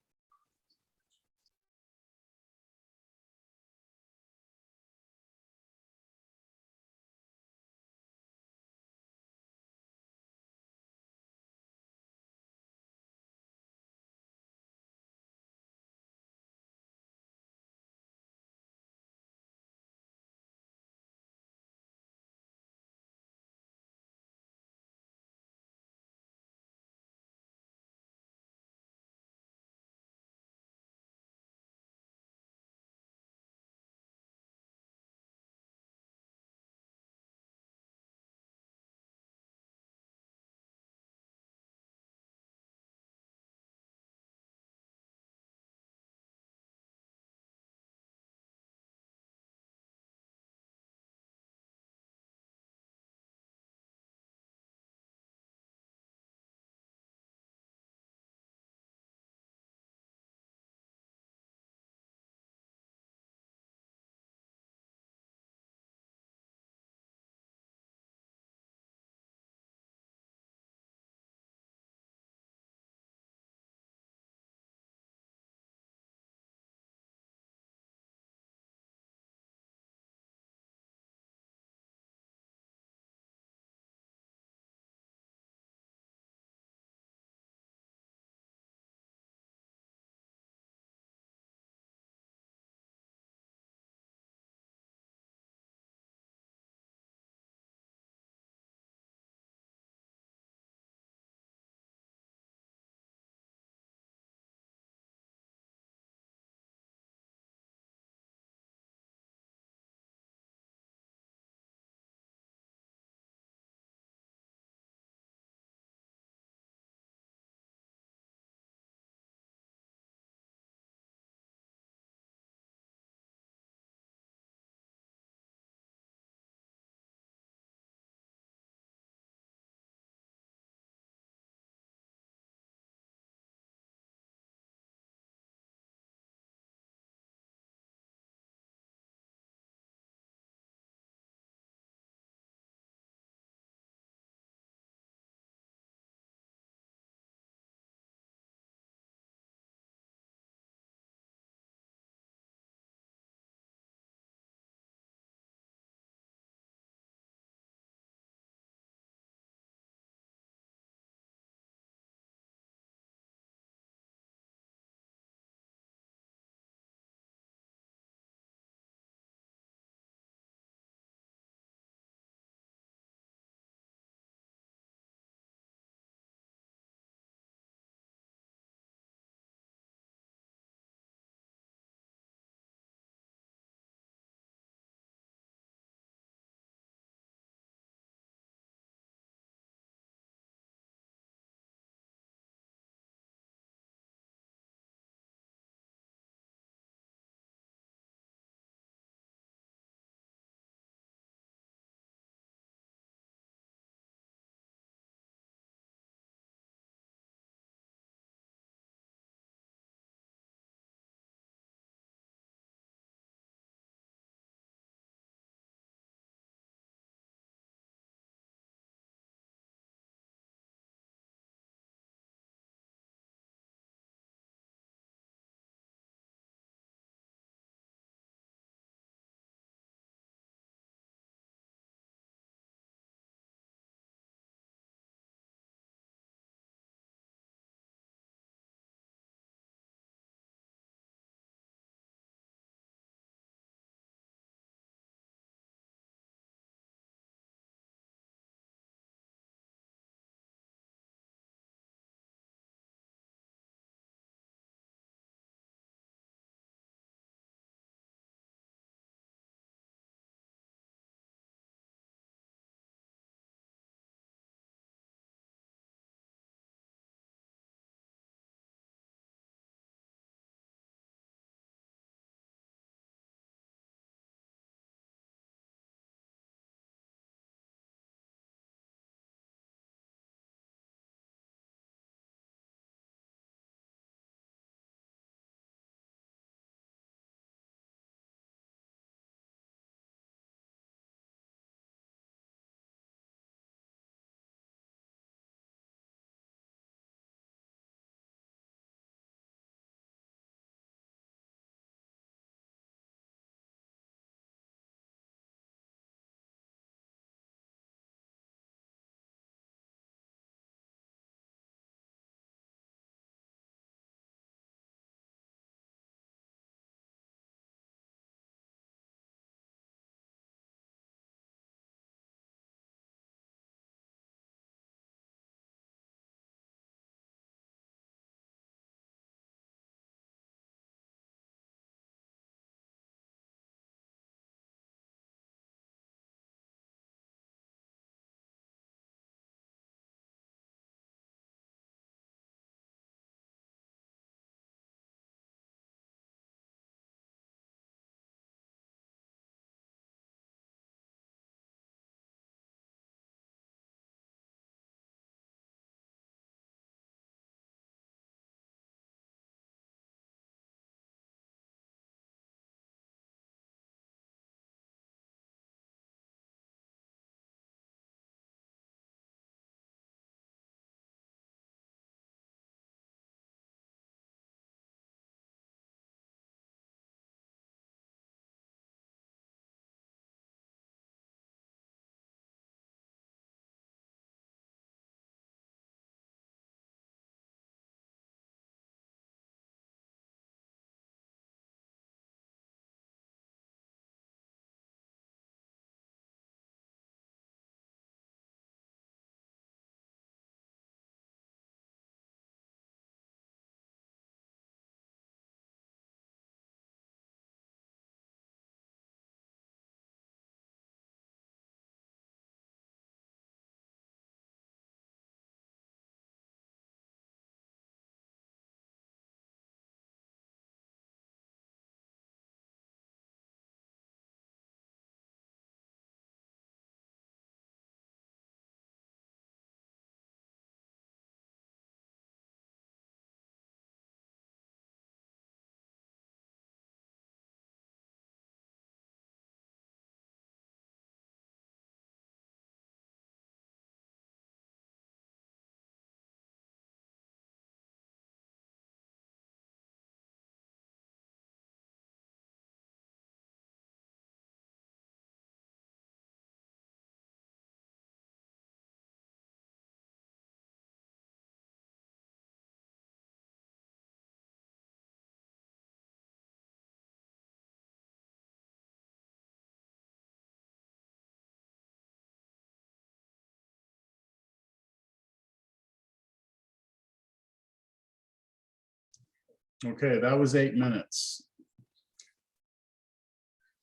Okay, that was 8 minutes.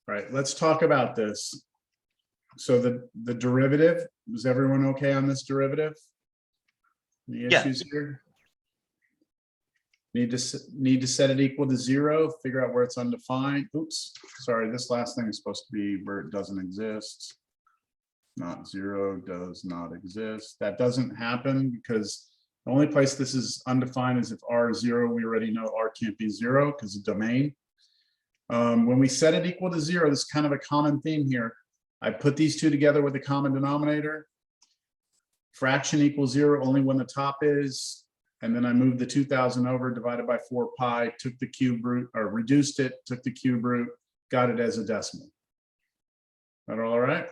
All right, let's talk about this. So the derivative, is everyone okay on this derivative? Any Yeah. issues here? Need to set it equal to 0, figure out where it's undefined. Oops, sorry, this last thing is supposed to be where it doesn't exist. Not 0 does not exist. That doesn't happen because the only place this is undefined is if R is 0. We already know R can't be 0 because of domain. When we set it equal to 0, this is kind of a common theme here. I put these two together with a common denominator. Fraction equals 0 only when the top is, and then I moved the 2000 over, divided by 4 pi, took the cube root, or reduced it, took the cube root, got it as a decimal. That all right?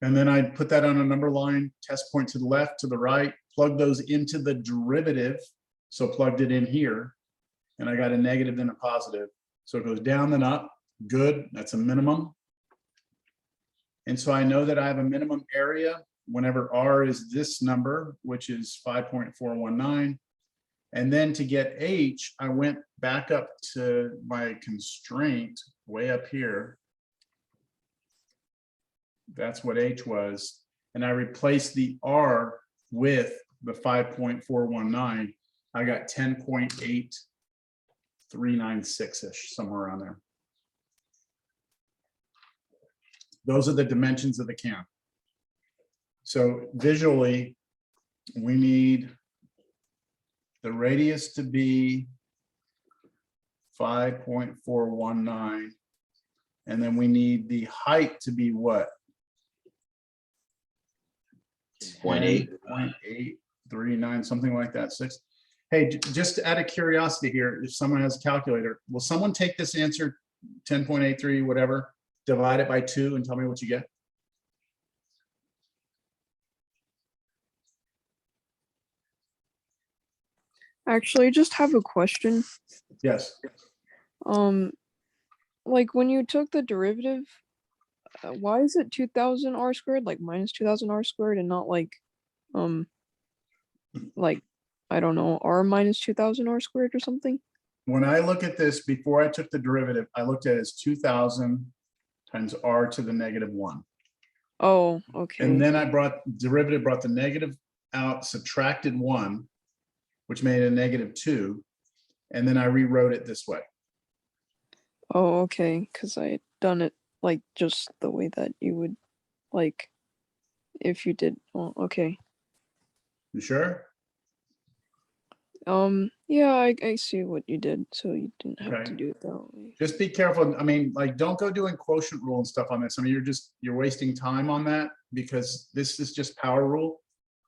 And then I put that on a number line, test point to the left, to the right, plug those into the derivative. So plugged it in here, and I got a negative then a positive. So it goes down then up, good, that's a minimum. And so I know that I have a minimum area whenever R is this number, which is 5.419. And then to get H, I went back up to my constraint way up here. That's what H was. And I replaced the R with the 5.419. I got 10.8396-ish, somewhere around there. Those are the dimensions of the can. So visually, we need the radius to be 5.419. And then we need the height to be what? 0.839, something like that. 6. Hey, just out of curiosity here, if someone has a calculator, will someone take this answer, 10.83, whatever, divide it by 2 and tell me what you get? Actually, I just have a question. Yes. Like when you took the derivative, why is it 2000 r squared, like minus 2000 r squared, and not like I don't know, r minus 2000 r squared or something? When I look at this, before I took the derivative, I looked at it as 2000 times r to the negative 1. Oh, okay. And then I derivative brought the negative out, subtracted 1, which made a negative 2. And then I rewrote it this way. Oh, okay, because I had done it like just the way that you would, like, if you did. Oh, okay. You sure? Yeah, I see what you did, so you didn't have to Okay. do it that way. Just be careful. I mean, like, don't go doing quotient rule and stuff on this. I mean, you're wasting time on that because this is just power rule.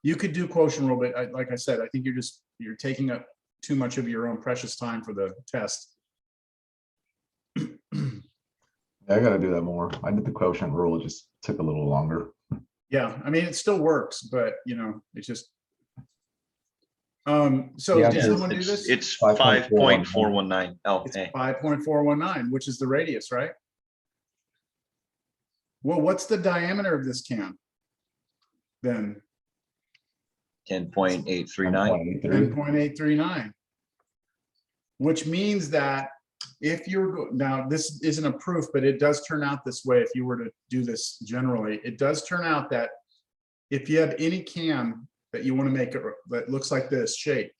You could do quotient rule, but like I said, I think you're taking up too much of your own precious time for the test. Yeah, I gotta do that more. I did the quotient rule, it just took a little longer. Yeah, I mean, it still works, but you know, it's just. So Yeah, did someone do this? It's 5.419. 5.419. Oh, It's hey. 5.419, which is the radius, right? Well, what's the diameter of this can? Then 10.839. 10.839. Which means that if you're, now this isn't a proof, but it does turn out this way if you were to do this generally. It does turn out that if you have any can that you want to make it that looks like this shape,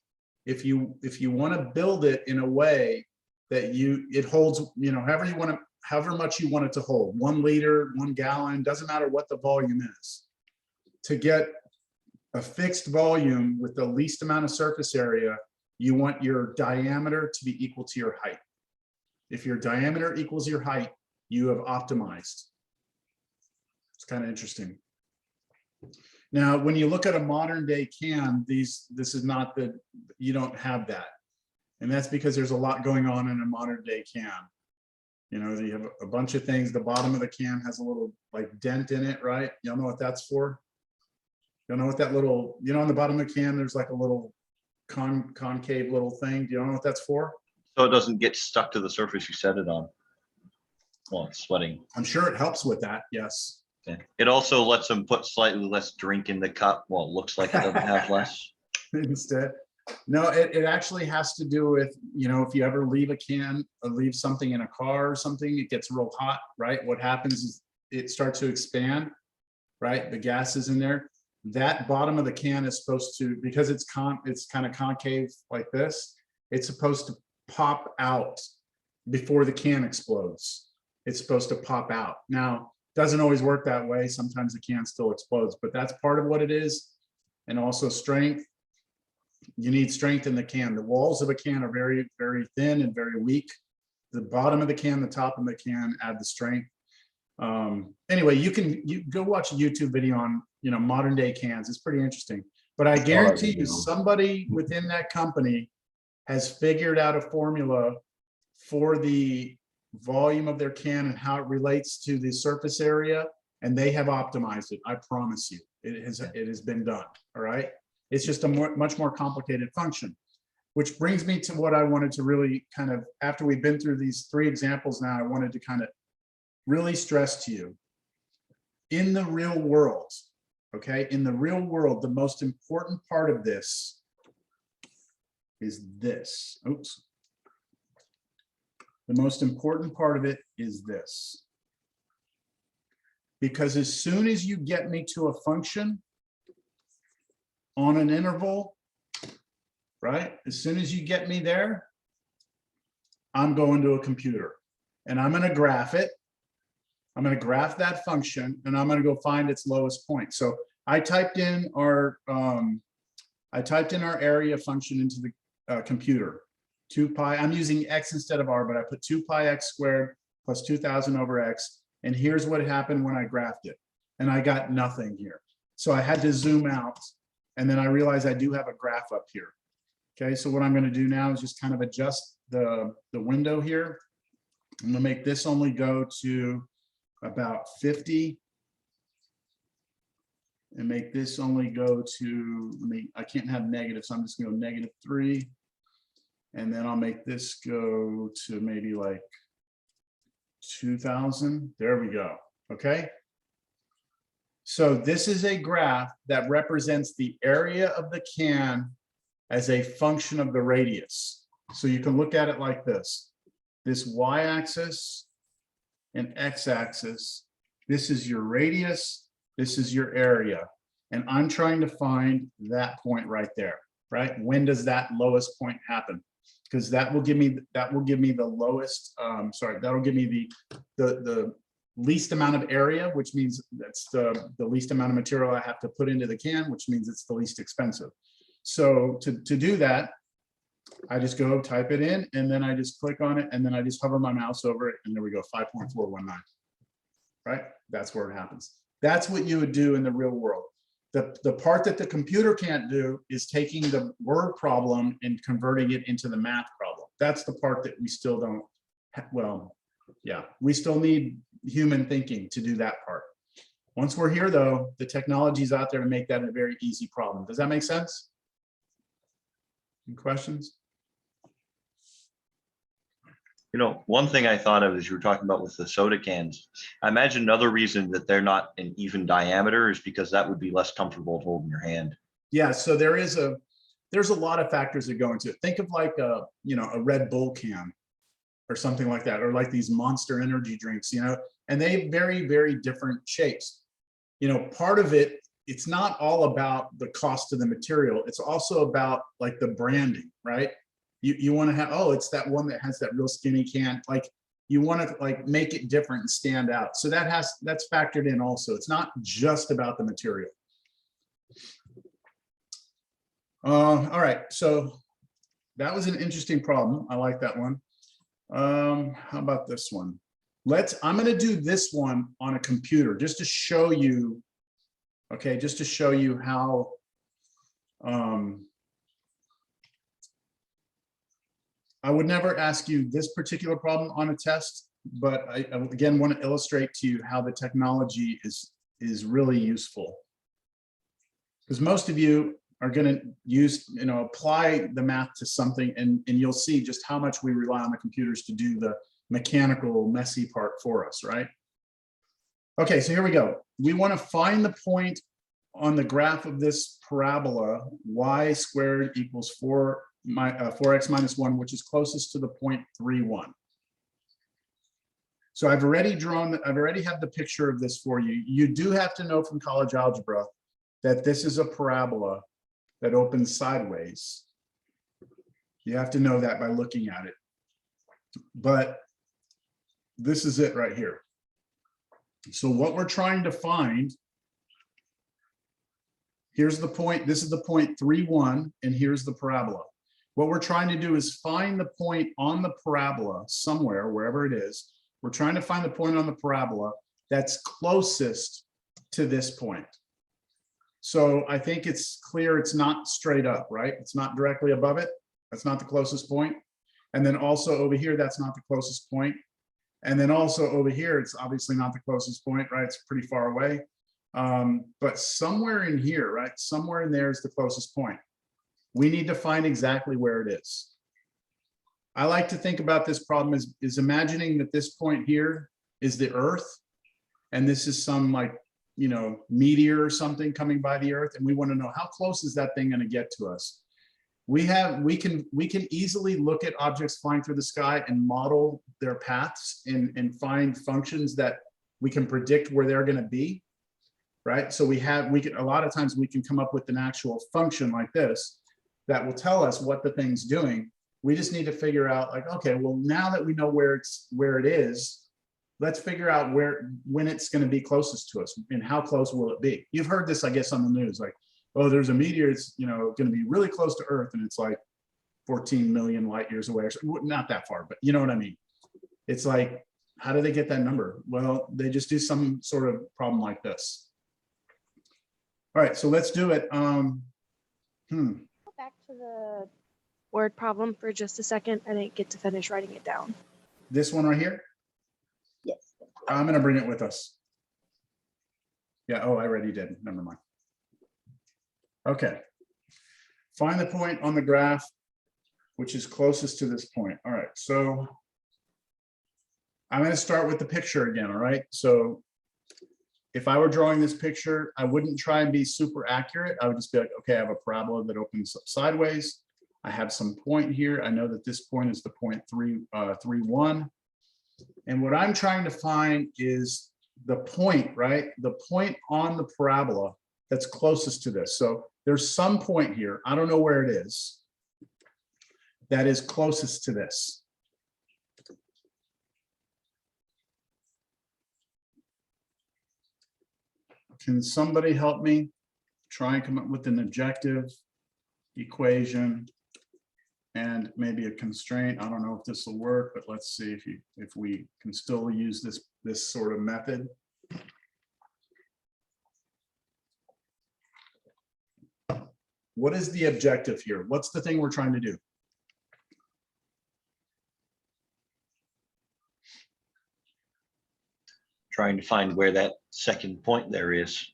if you want to build it in a way that it holds, you know, however much you want it to hold, 1 liter, 1 gallon, doesn't matter what the volume is, to get a fixed volume with the least amount of surface area, you want your diameter to be equal to your height. If your diameter equals your height, you have optimized. It's kind of interesting. Now, when you look at a modern day can, this is not you don't have that. And that's because there's a lot going on in a modern day can. You know, you have a bunch of things. The bottom of the can has a little like dent in it, right? Y'all know what that's for? You know what that little, you know, on the bottom of the can, there's like a little concave little thing. Do you know what that's for? So it doesn't get stuck to the surface you set it on. Well, it's sweating. I'm sure it helps with that. Yes. Yeah. It also lets them put slightly less drink in the cup. Well, it looks like it doesn't have less. Instead. No, it actually has to do with, you know, if you ever leave a can or leave something in a car or something, it gets real hot, right? What happens is it starts to expand, right? The gas is in there. That bottom of the can is supposed to, because it's kind of concave like this, it's supposed to pop out before the can explodes. It's supposed to pop out. Now, doesn't always work that way. Sometimes the can still explodes, but that's part of what it is. And also strength. You need strength in the can. The walls of a can are very, very thin and very weak. The bottom of the can, the top of the can add the strength. Anyway, you go watch a YouTube video on, you know, modern day cans. It's pretty interesting. But I guarantee you somebody within that company has figured out a formula for the volume of their can and how it relates to the surface area, and they have optimized it. I promise you, it has been done. All right. It's just a much more complicated function, which brings me to what I wanted to really kind of, after we've been through these 3 examples now, I wanted to kind of really stress to you, in the real world, okay, in the real world, the most important part of this is this. Oops. The most important part of it is this. Because as soon as you get me to a function on an interval, right? As soon as you get me there, I'm going to a computer and I'm going to graph it. I'm going to graph that function and I'm going to go find its lowest point. So I typed in our area function into the computer. 2 pi, I'm using x instead of r, but I put 2 pi x squared plus 2000 over x. And here's what happened when I graphed it. And I got nothing here. So I had to zoom out. And then I realized I do have a graph up here. Okay, so what I'm going to do now is just kind of adjust the window here. I'm going to make this only go to about 50. And make this only go to, I can't have negative, so I'm just going to go -3. And then I'll make this go to maybe like 2000. There we go. Okay. So this is a graph that represents the area of the can as a function of the radius. So you can look at it like this. This y-axis and x-axis. This is your radius. This is your area. And I'm trying to find that point right there, right? When does that lowest point happen? Because that will give me the lowest, that'll give me the least amount of area, which means that's the least amount of material I have to put into the can, which means it's the least expensive. So to do that, I just go type it in and then I just click on it and then I just hover my mouse over it and there we go, 5.419, right? That's where it happens. That's what you would do in the real world. The part that the computer can't do is taking the word problem and converting it into the math problem. That's the part that we still don't, well, yeah, we still need human thinking to do that part. Once we're here though, the technology's out there to make that a very easy problem. Does that make sense? Any questions? You know, one thing I thought of as you were talking about with the soda cans, I imagine another reason that they're not an even diameter is because that would be less comfortable to hold in your hand. Yeah, so there's a lot of factors that go into it. Think of like a Red Bull can or something like that, or like these Monster energy drinks, and they have very, very different shapes. Part of it, it's not all about the cost of the material. It's also about like the branding, right? You want to have, oh, it's that one that has that real skinny can. Like you want to like make it different and stand out. So that's factored in also. It's not just about the material. All right, so that was an interesting problem. I like that one. How about this one? I'm going to do this one on a computer just to show you, okay, just to show you how I would never ask you this particular problem on a test, but I again want to illustrate to you how the technology is really useful. Because most of you are going to use, apply the math to something and you'll see just how much we rely on the computers to do the mechanical, messy part for us, right? Okay, so here we go. We want to find the point on the graph of this parabola, y squared equals 4x minus 1, which is closest to the point 3,1. So I've already have the picture of this for you. You do have to know from college algebra that this is a parabola that opens sideways. You have to know that by looking at it. But this is it right here. So what we're trying to find, here's the point, this is the point 3,1, and here's the parabola. What we're trying to do is find the point on the parabola somewhere, wherever it is. We're trying to find the point on the parabola that's closest to this point. So I think it's clear it's not straight up, right? It's not directly above it. That's not the closest point. And then also over here, that's not the closest point. And then also over here, it's obviously not the closest point, right? It's pretty far away. But somewhere in here, right? Somewhere in there is the closest point. We need to find exactly where it is. I like to think about this problem is imagining that this point here is the Earth, and this is some like, you know, meteor or something coming by the Earth, and we want to know how close is that thing going to get to us. We can easily look at objects flying through the sky and model their paths and find functions that we can predict where they're going to be, right? So a lot of times we can come up with an actual function like this that will tell us what the thing's doing. We just need to figure out, like, okay, well, now that we know where it is, let's figure out when it's going to be closest to us and how close will it be. You've heard this, I guess, on the news, like, oh, there's a meteor, it's, you know, going to be really close to Earth, and it's like 14 million light years away, or not that far, but you know what I mean. It's like, how do they get that number? Well, they just do some sort of problem like this. All right, so let's do it. Go back to the word problem for just a second. I didn't get to finish writing it down. This one right here? Yes. I'm going to bring it with us. Yeah, oh, I already did. Never mind. Okay. Find the point on the graph which is closest to this point. All right, so I'm going to start with the picture again, all right? So if I were drawing this picture, I wouldn't try and be super accurate. I would just be like, okay, I have a parabola that opens up sideways. I have some point here. I know that this point is the point 3,1. And what I'm trying to find is the point, right? The point on the parabola that's closest to this. So there's some point here, I don't know where it is, that is closest to this. Can somebody help me try and come up with an objective equation and maybe a constraint? I don't know if this will work, but let's see if we can still use this sort of method. What is the objective here? What's the thing we're trying to do? Trying to find where that second point there is.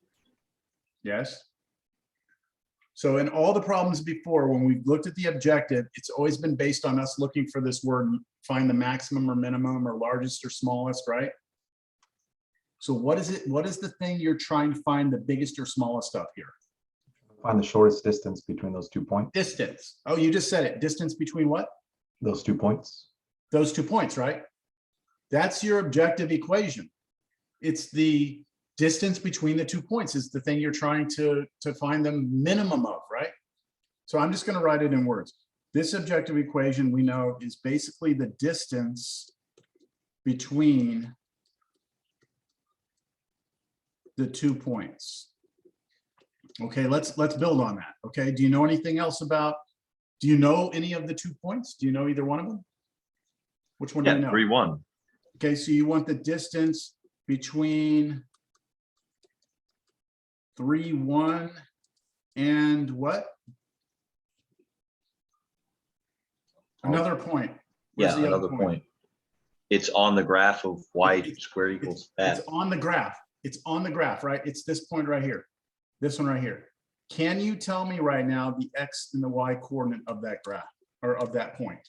Yes. So in all the problems before, when we've looked at the objective, it's always been based on us looking for this word, find the maximum or minimum or largest or smallest, right? So what is it? What is the thing you're trying to find the biggest or smallest of here? Find the shortest distance between those 2 points. Distance. Oh, you just said it. Distance between what? Those 2 points. Those 2 points, right? That's your objective equation. It's the distance between the 2 points is the thing you're trying to find the minimum of, right? So I'm just going to write it in words. This objective equation we know is basically the distance between the 2 points. Okay, let's build on that. Okay, do you know anything else about, do you know any of the 2 points? Do you know either one of them? Which one do you know? 3,1. Okay, so you want the distance between 3,1 and what? Another point. Where's Yeah, the other another point. It's on the graph of y squared equals that. It's on the graph. It's on the graph, right? It's this point right here. This one right here. Can you tell me right now the x and the y coordinate of that graph or of that point?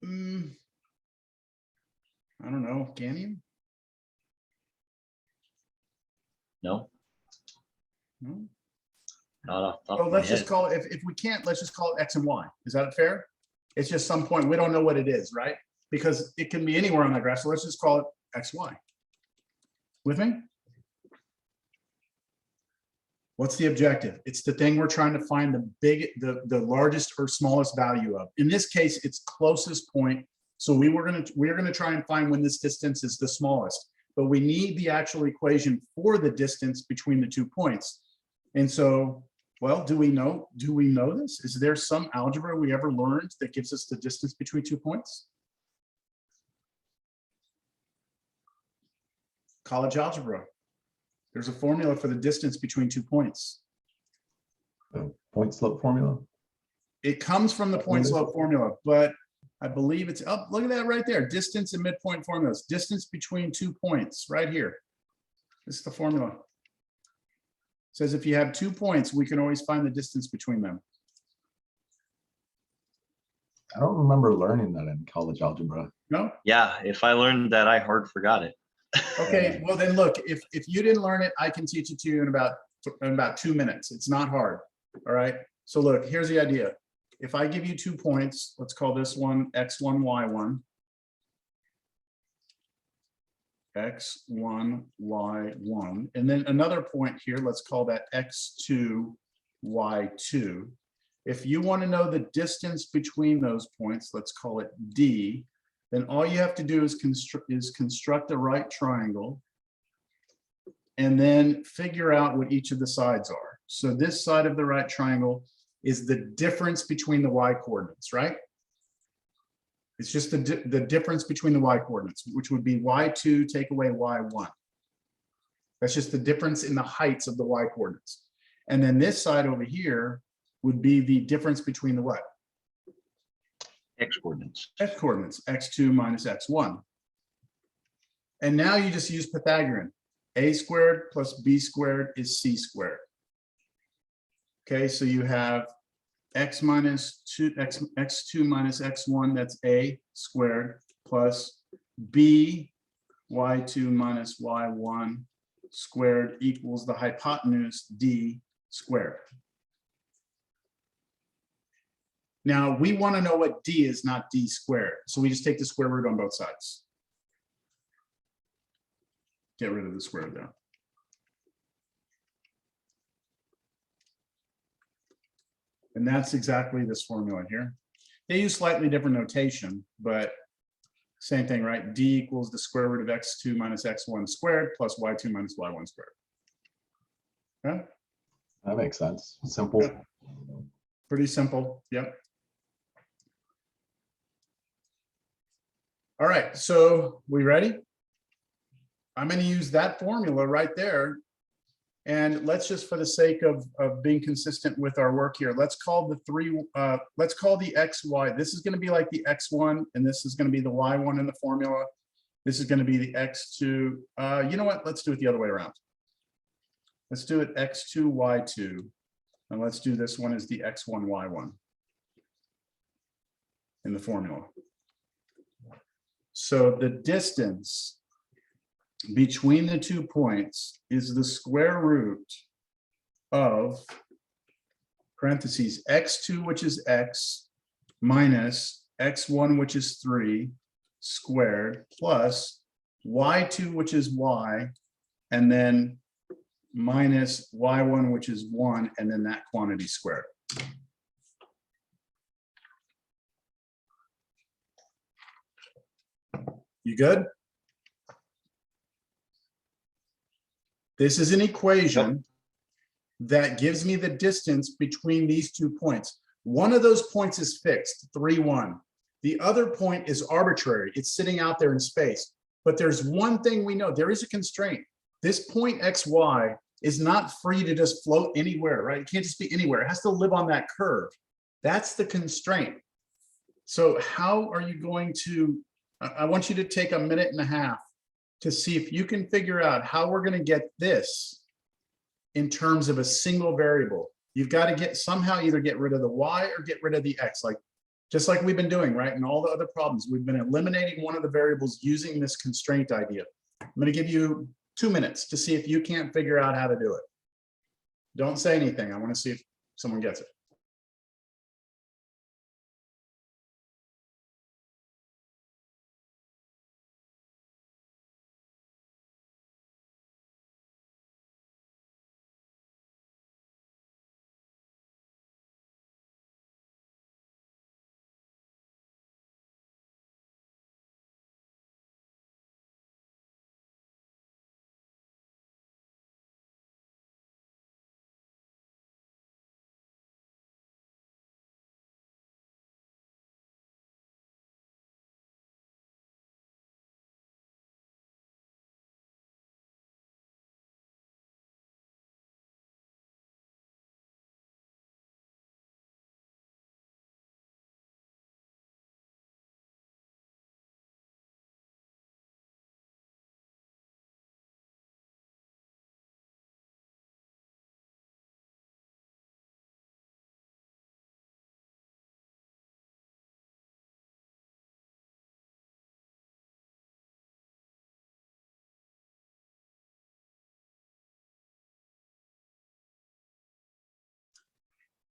I don't know. Can you? No. No? Not off the top Well, of my let's just head. call it, if we can't, let's just call it X and Y. Is that fair? It's just some point, we don't know what it is, right? Because it can be anywhere on the graph, so let's just call it X, Y. With me? What's the objective? It's the thing we're trying to find the largest or smallest value of. In this case, it's closest point. So we're gonna try and find when this distance is the smallest, but we need the actual equation for the distance between the 2 points. And so, well, do we know this? Is there some algebra we ever learned that gives us the distance between 2 points? College algebra. There's a formula for the distance between 2 points. The point slope formula. It comes from the point slope formula, but I believe it's up. Look at that right there. Distance and midpoint formulas. Distance between 2 points right here. This is the formula. It says if you have 2 points, we can always find the distance between them. I don't remember learning that in college algebra. No? Yeah, if I learned that, I hard forgot it. Okay, well then look, if you didn't learn it, I can teach it to you in about 2 minutes. It's not hard. All right. So look, here's the idea. If I give you 2 points, let's call this one X1, Y1. X1, Y1. And then another point here, let's call that X2, Y2. If you want to know the distance between those points, let's call it D, then all you have to do is construct a right triangle and then figure out what each of the sides are. So this side of the right triangle is the difference between the y coordinates, right? It's just the difference between the y coordinates, which would be y2 take away y1. That's just the difference in the heights of the y coordinates. And then this side over here would be the difference between the what? X coordinates. X coordinates, x2 minus x1. And now you just use Pythagorean. A squared plus b squared is c squared. Okay, so you have x minus 2, x2 minus x1, that's a squared, plus b y2 minus y1 squared equals the hypotenuse d squared. Now we want to know what d is, not d squared. So we just take the square root on both sides. Get rid of the square there. And that's exactly this formula here. They use slightly different notation, but same thing, right? D equals the square root of x2 minus x1 squared plus y2 minus y1 squared. Okay? That makes sense. Simple. Yeah. Pretty simple. Yep. All right, so we ready? I'm going to use that formula right there. And let's just, for the sake of being consistent with our work here, let's call the xy. This is going to be like the x1, and this is going to be the y1 in the formula. This is going to be the x2. You know what? Let's do it the other way around. Let's do it x2, y2. And let's do this one as the x1, y1 in the formula. So the distance between the 2 points is the square root of parentheses x2, which is x, minus x1, which is 3 squared, plus y2, which is y, and then minus y1, which is 1, and then that quantity squared. You good? This is an equation that gives me the distance between these 2 points. One of those points is fixed, 3, 1. The other point is arbitrary. It's sitting out there in space. But there's one thing we know. There is a constraint. This point xy is not free to just float anywhere, right? It can't just be anywhere. It has to live on that curve. That's the constraint. So how are you going to, I want you to take a minute and a half to see if you can figure out how we're going to get this in terms of a single variable. You've got to somehow either get rid of the y or get rid of the x, just like we've been doing, right? In all the other problems, we've been eliminating one of the variables using this constraint idea. I'm going to give you 2 minutes to see if you can't figure out how to do it. Don't say anything. I want to see if someone gets it.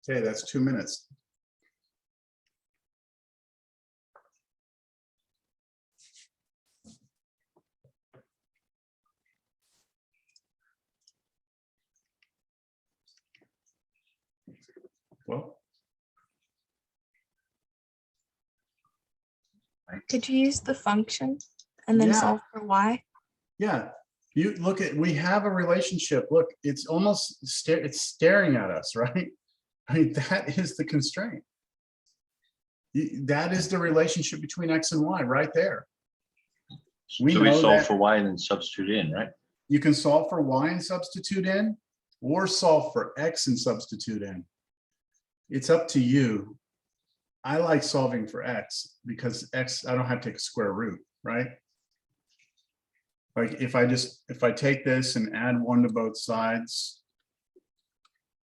Okay, that's 2 minutes. Well, Could you use the function and then Yeah. solve for y? yeah, you look at, we have a relationship. Look, it's almost, it's staring at us, right? I mean, that is the constraint. That is the relationship between X and Y right there. So We we know solve that- for y and then substitute in, right? You can solve for Y and substitute in, or solve for X and substitute in. It's up to you. I like solving for X because X, I don't have to take a square root, right? Like if I take this and add 1 to both sides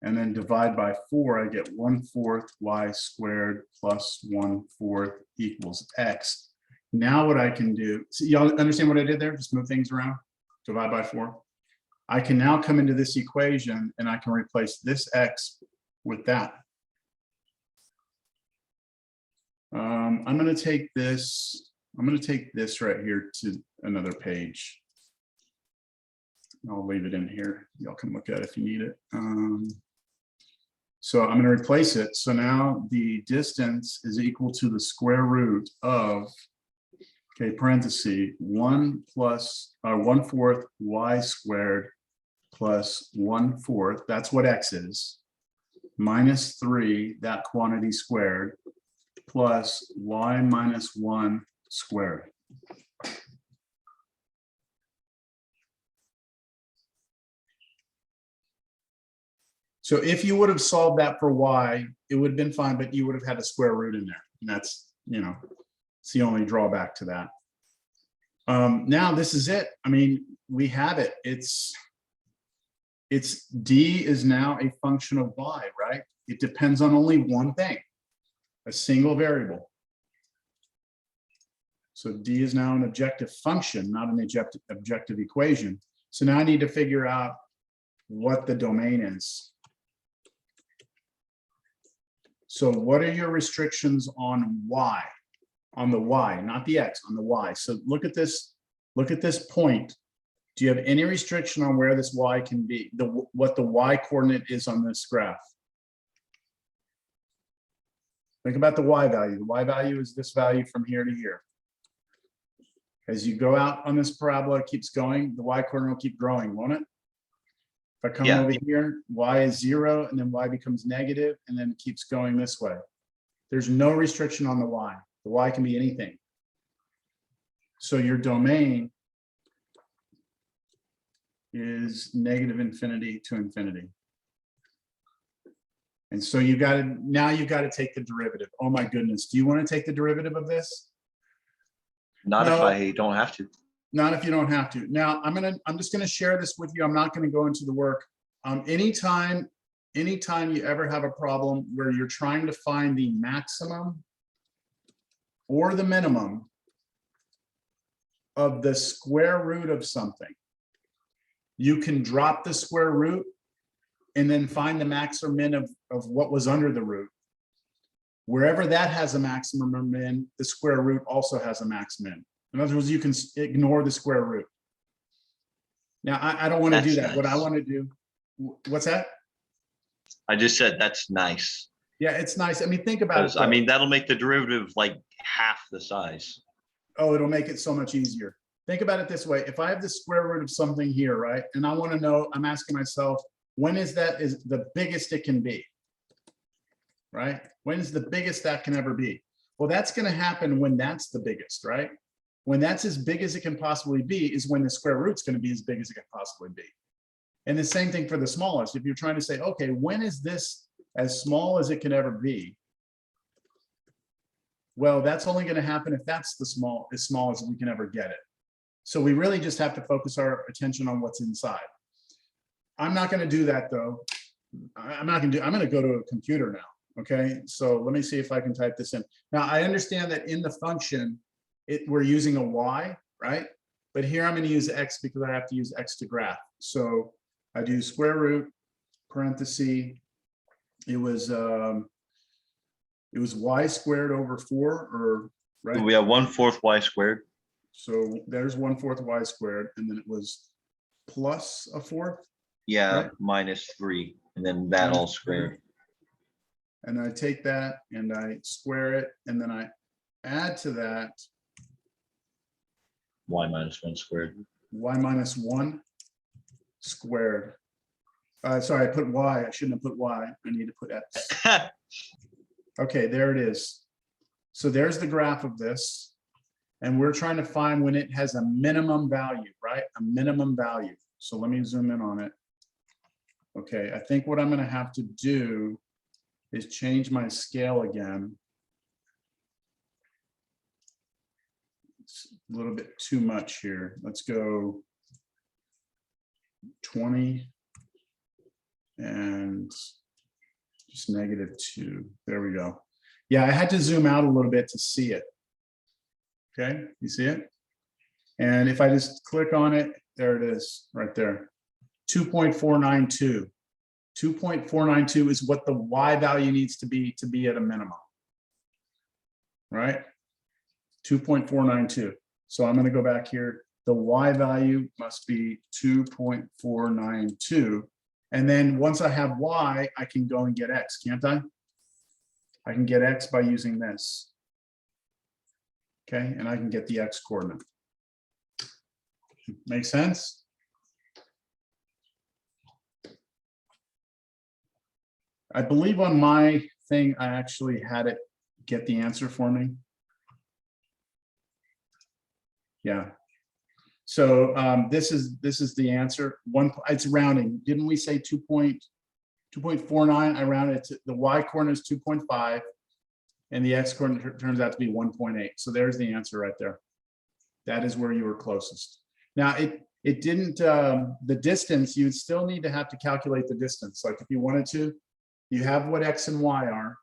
and then divide by 4, I get 1/4 y squared plus 1/4 equals X. Now what I can do, so y'all understand what I did there? Just move things around, divide by 4. I can now come into this equation and I can replace this X with that. I'm going to take this. I'm going to take this right here to another page. I'll leave it in here. Y'all can look at it if you need it. So I'm going to replace it. So now the distance is equal to the square root of, okay, parenthesis, 1 plus 1/4 y squared plus 1/4. That's what X is. Minus 3, that quantity squared, plus y minus 1 squared. So if you would have solved that for y, it would have been fine, but you would have had a square root in there. And that's, it's the only drawback to that. Now this is it. I mean, we have it. It's D is now a function of y, right? It depends on only one thing, a single variable. So D is now an objective function, not an objective equation. So now I need to figure out what the domain is. So what are your restrictions on y? On the y, not the x, on the y. So look at this point. Do you have any restriction on where this y can be, what the y coordinate is on this graph? Think about the y value. The y value is this value from here to here. As you go out on this parabola, it keeps going, the y coordinate will keep growing, won't it? If I come over here, y is 0, and then y becomes negative, and then it keeps going this way. There's no restriction on the y. The y can be anything. So your domain is -infinity to infinity. And so now you've got to take the derivative. Oh my goodness, do you want to take the derivative of this? Not if No. I don't have to. Not if you don't have to. Now, I'm just going to share this with you. I'm not going to go into the work. Anytime you ever have a problem where you're trying to find the maximum or the minimum of the square root of something, you can drop the square root and then find the max or min of what was under the root. Wherever that has a maximum or min, the square root also has a max min. In other words, you can ignore the square root. Now, I don't want to do That's that. What I nice. want to do, what's that? I just said that's nice. Yeah, it's nice. I mean, think about it. Because I though. mean, that'll make the derivative like half the size. Oh, it'll make it so much easier. Think about it this way. If I have the square root of something here, right? And I want to know, I'm asking myself, when is the biggest it can be? Right? When is the biggest that can ever be? Well, that's going to happen when that's the biggest, right? When that's as big as it can possibly be is when the square root's going to be as big as it can possibly be. And the same thing for the smallest. If you're trying to say, okay, when is this as small as it can ever be? Well, that's only going to happen if that's as small as we can ever get it. So we really just have to focus our attention on what's inside. I'm not going to do that though. I'm going to go to a computer now. Okay, so let me see if I can type this in. Now I understand that in the function, we're using a y, right? But here I'm going to use x because I have to use x to graph. So I do square root, parenthesis, it was y squared over 4, or right? We have 1/4 y squared. So there's 1/4 y squared, and then it was plus a 4th. Yeah, Right. minus 3, and then that all squared. And I take that and I square it, and then I add to that Y minus 1 squared. y minus 1 squared. Sorry, I put y. I shouldn't have put y. I need to put x. Okay, there it is. So there's the graph of this. And we're trying to find when it has a minimum value, right? A minimum value. So let me zoom in on it. Okay, I think what I'm going to have to do is change my scale again. It's a little bit too much here. Let's go 20 and just -2. There we go. Yeah, I had to zoom out a little bit to see it. Okay, you see it? And if I just click on it, there it is, right there. 2.492. 2.492 is what the y value needs to be at a minimum. Right? 2.492. So I'm going to go back here. The y value must be 2.492. And then once I have y, I can go and get x, can't I? I can get x by using this. Okay, and I can get the x coordinate. Make sense? I believe on my thing, I actually had it get the answer for me. Yeah. So this is the answer. It's rounding. Didn't we say 2.49? I rounded it to the y coordinate is 2.5. And the x coordinate turns out to be 1.8. So there's the answer right there. That is where you were closest. Now it didn't, the distance, you'd still need to have to calculate the distance. Like if you wanted to, you have what x and y are.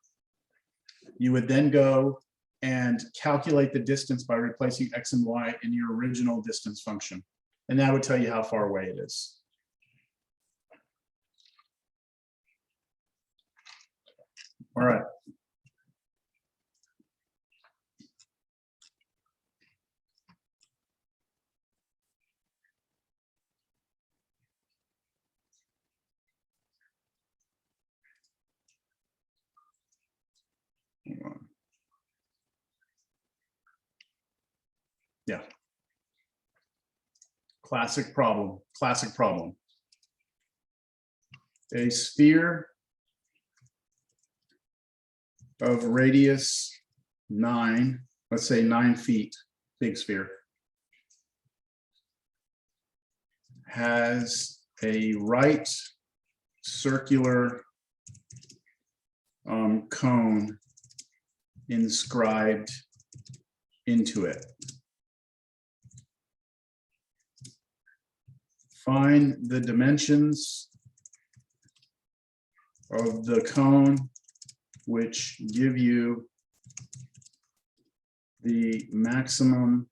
You would then go and calculate the distance by replacing x and y in your original distance function. And that would tell you how far away it is. All right. Yeah. Classic problem, classic problem. A sphere of radius 9, let's say 9 feet, big sphere, has a right circular cone inscribed into it. Find the dimensions of the cone which give you the maximum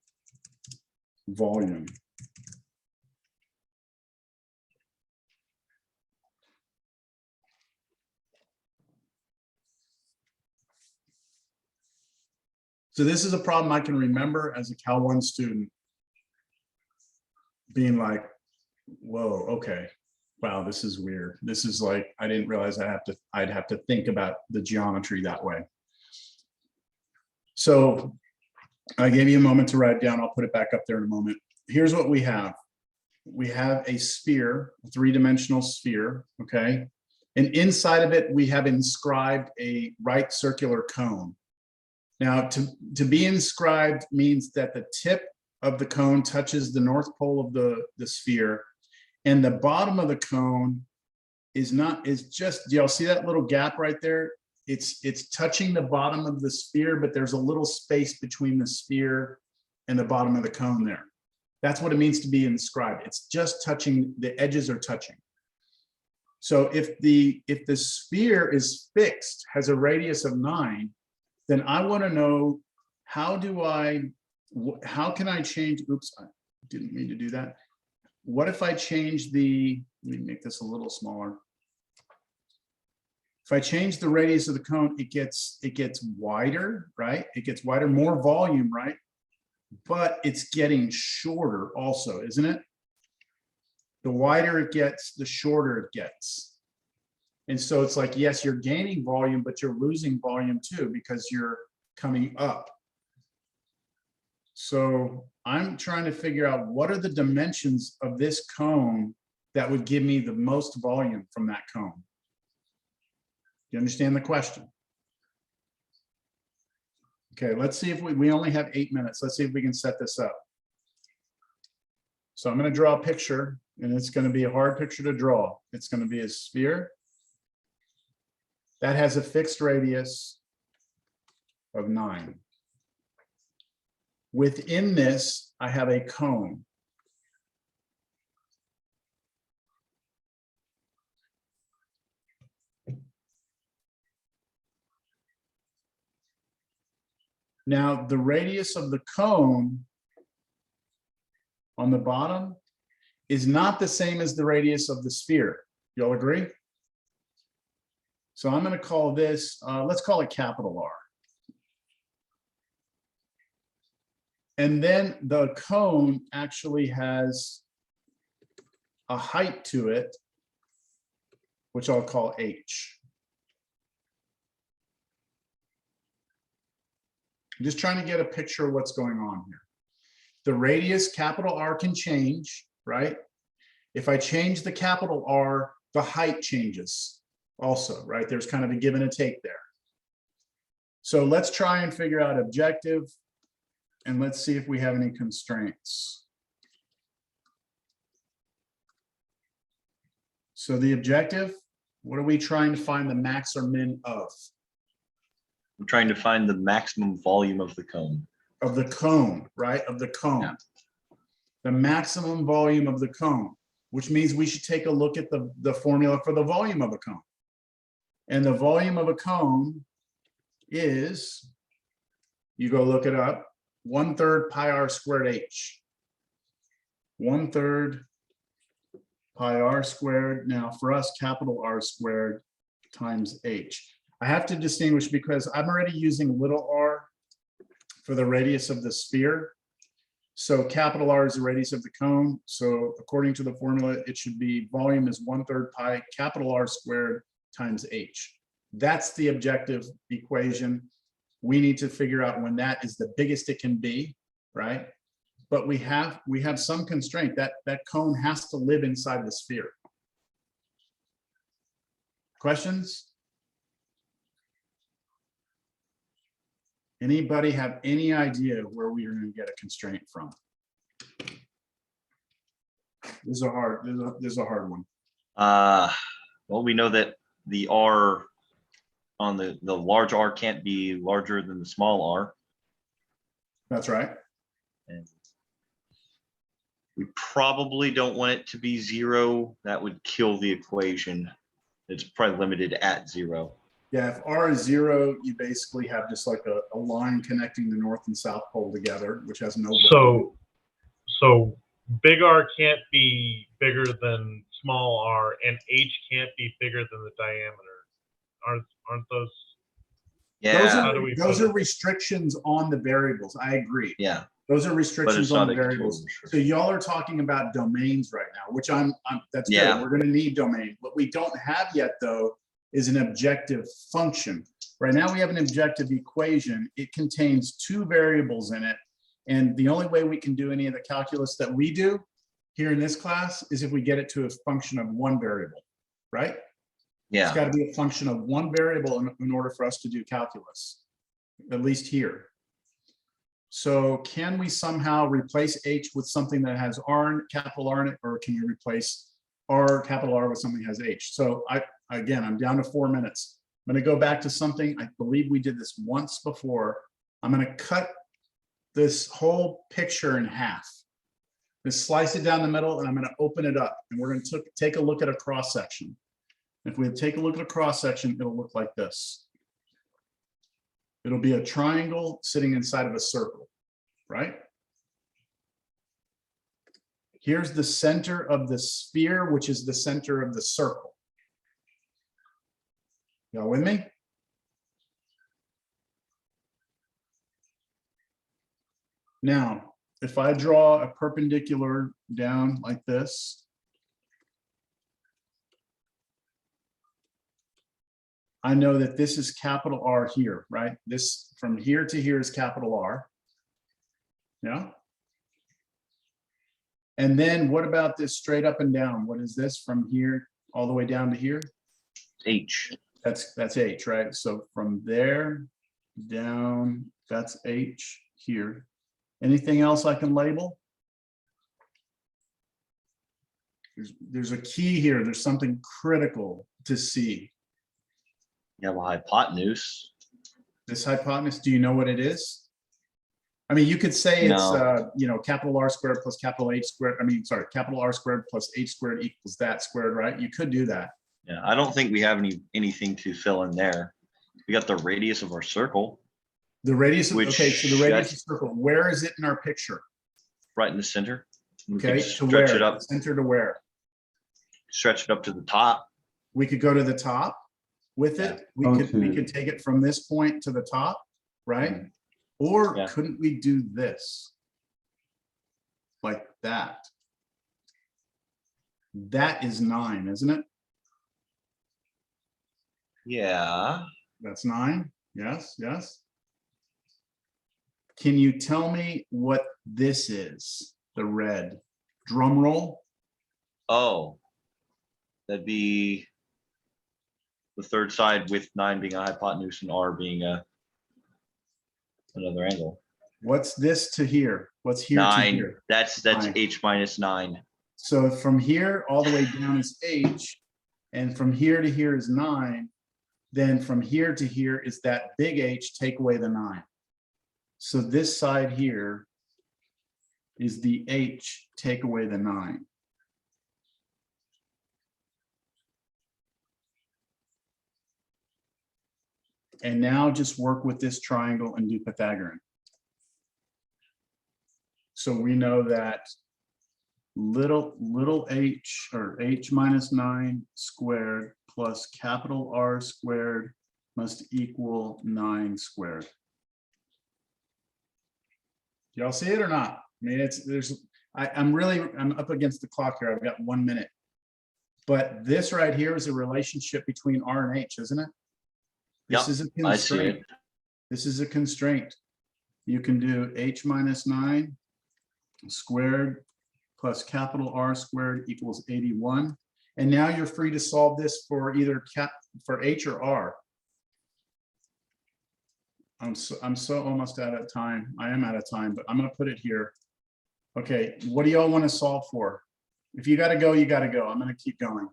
volume. So this is a problem I can remember as a Cal 1 student being like, whoa, okay, wow, this is weird. This is like, I didn't realize I'd have to think about the geometry that way. So I gave you a moment to write it down. I'll put it back up there in a moment. Here's what we have. We have a sphere, a three-dimensional sphere, okay? And inside of it, we have inscribed a right circular cone. Now, to be inscribed means that the tip of the cone touches the north pole of the sphere, and the bottom of the cone is just, do y'all see that little gap right there? It's touching the bottom of the sphere, but there's a little space between the sphere and the bottom of the cone there. That's what it means to be inscribed. It's just touching, the edges are touching. So if the sphere is fixed, has a radius of 9, then I want to know how can I change, oops, I didn't mean to do that. What if I change let me make this a little smaller. If I change the radius of the cone, it gets wider, right? It gets wider, more volume, right? But it's getting shorter also, isn't it? The wider it gets, the shorter it gets. And so it's like, yes, you're gaining volume, but you're losing volume too, because you're coming up. So I'm trying to figure out what are the dimensions of this cone that would give me the most volume from that cone. You understand the question? Okay, let's see if we only have 8 minutes. Let's see if we can set this up. So I'm going to draw a picture, and it's going to be a hard picture to draw. It's going to be a sphere that has a fixed radius of 9. Within this, I have a cone. Now, the radius of the cone on the bottom is not the same as the radius of the sphere. Y'all agree? So I'm going to call this, let's call it capital R. And then the cone actually has a height to it, which I'll call H. I'm just trying to get a picture of what's going on here. The radius, capital R, can change, right? If I change the capital R, the height changes also, right? There's kind of a give and a take there. So let's try and figure out objective, and let's see if we have any constraints. So the objective, what are we trying to find the max or min of? I'm trying to find the maximum volume of the cone. Of the cone, right? Of the cone. Yeah. The maximum volume of the cone, which means we should take a look at the formula for the volume of a cone. And the volume of a cone is, you go look it up, 1/3 pi r squared h. 1/3 pi r squared. Now for us, capital R squared times h. I have to distinguish because I'm already using little r for the radius of the sphere. So capital R is the radius of the cone. So according to the formula, it should be volume is 1/3 pi capital R squared times h. That's the objective equation. We need to figure out when that is the biggest it can be, right? But we have some constraint that cone has to live inside the sphere. Questions? Anybody have any idea where we are going to get a constraint from? This is a hard one. Well, we know that the R on the large R can't be larger than the small r. That's right. And we probably don't want it to be 0. That would kill the equation. It's probably limited at 0. Yeah, if R is 0, you basically have just like a line connecting the north and south pole together, which has no volume. So big R can't be bigger than small r, and h can't be bigger than the diameter. Aren't those Yeah, How do we Those put are it? restrictions on the variables. I agree. yeah, Those are but restrictions it's on not the a total variables. So restriction. y'all are talking about domains right now, which that's good. Yeah. We're gonna need domain. What we don't have yet though is an objective function. Right now we have an objective equation. It contains two variables in it. And the only way we can do any of the calculus that we do here in this class is if we get it to a function of one variable, right? It's Yeah, got to be a function of one variable in order for us to do calculus, at least here. So can we somehow replace H with something that has R, capital R in it, or can you replace R, capital R with something that has H? So again, I'm down to 4 minutes. I'm going to go back to something. I believe we did this once before. I'm going to cut this whole picture in half. Just slice it down the middle, and I'm going to open it up, and we're going to take a look at a cross section. If we take a look at a cross section, it'll look like this. It'll be a triangle sitting inside of a circle, right? Here's the center of the sphere, which is the center of the circle. Y'all with me? Now, if I draw a perpendicular down like this, I know that this is capital R here, right? This from here to here is capital R. Yeah. And then what about this straight up and down? What is this from here all the way down to here? H. That's H, right? So from there down, that's H here. Anything else I can label? There's a key here. There's something critical to see. You have a hypotenuse. This hypotenuse, do you know what it is? I mean, you could say it's, you know, capital R squared plus capital H squared. I mean, sorry, capital R squared plus H squared equals that squared, right? You could do that. Yeah, I don't think we have anything to fill in there. We got the radius of our circle The radius, Which okay, so the radius of that's- circle, where is it in our picture? right in the center. We could Okay, to stretch where? it up, Center to where? stretch it up to the top. We could go to the top with Yeah. it. We Oh, could take it from this point to the top, right? Or Yeah. couldn't we do this? Like that? That is 9, isn't it? Yeah, That's 9. Yes, yes. Can you tell me what this is? The red. Drum roll. oh. That'd be the third side with 9 being a hypotenuse and R being another angle. What's this to here? What's here to 9, here? that's 9. H minus 9. So from here all the way down is H, and from here to here is 9. Then from here to here is that big H, take away the 9. So this side here is the H, take away the 9. And now just work with this triangle and do Pythagorean. So we know that little h, or h minus 9 squared plus capital R squared must equal 9 squared. Do y'all see it or not? I mean, I'm up against the clock here. I've got 1 minute. But this right here is a relationship between R and H, isn't it? This is a I see constraint. it. This is a constraint. You can do h minus 9 squared plus capital R squared equals 81. And now you're free to solve this for either for H or R. I'm so almost out of time. I am out of time, but I'm going to put it here. Okay, what do y'all want to solve for? If you got to go, you got to go. I'm going to keep going.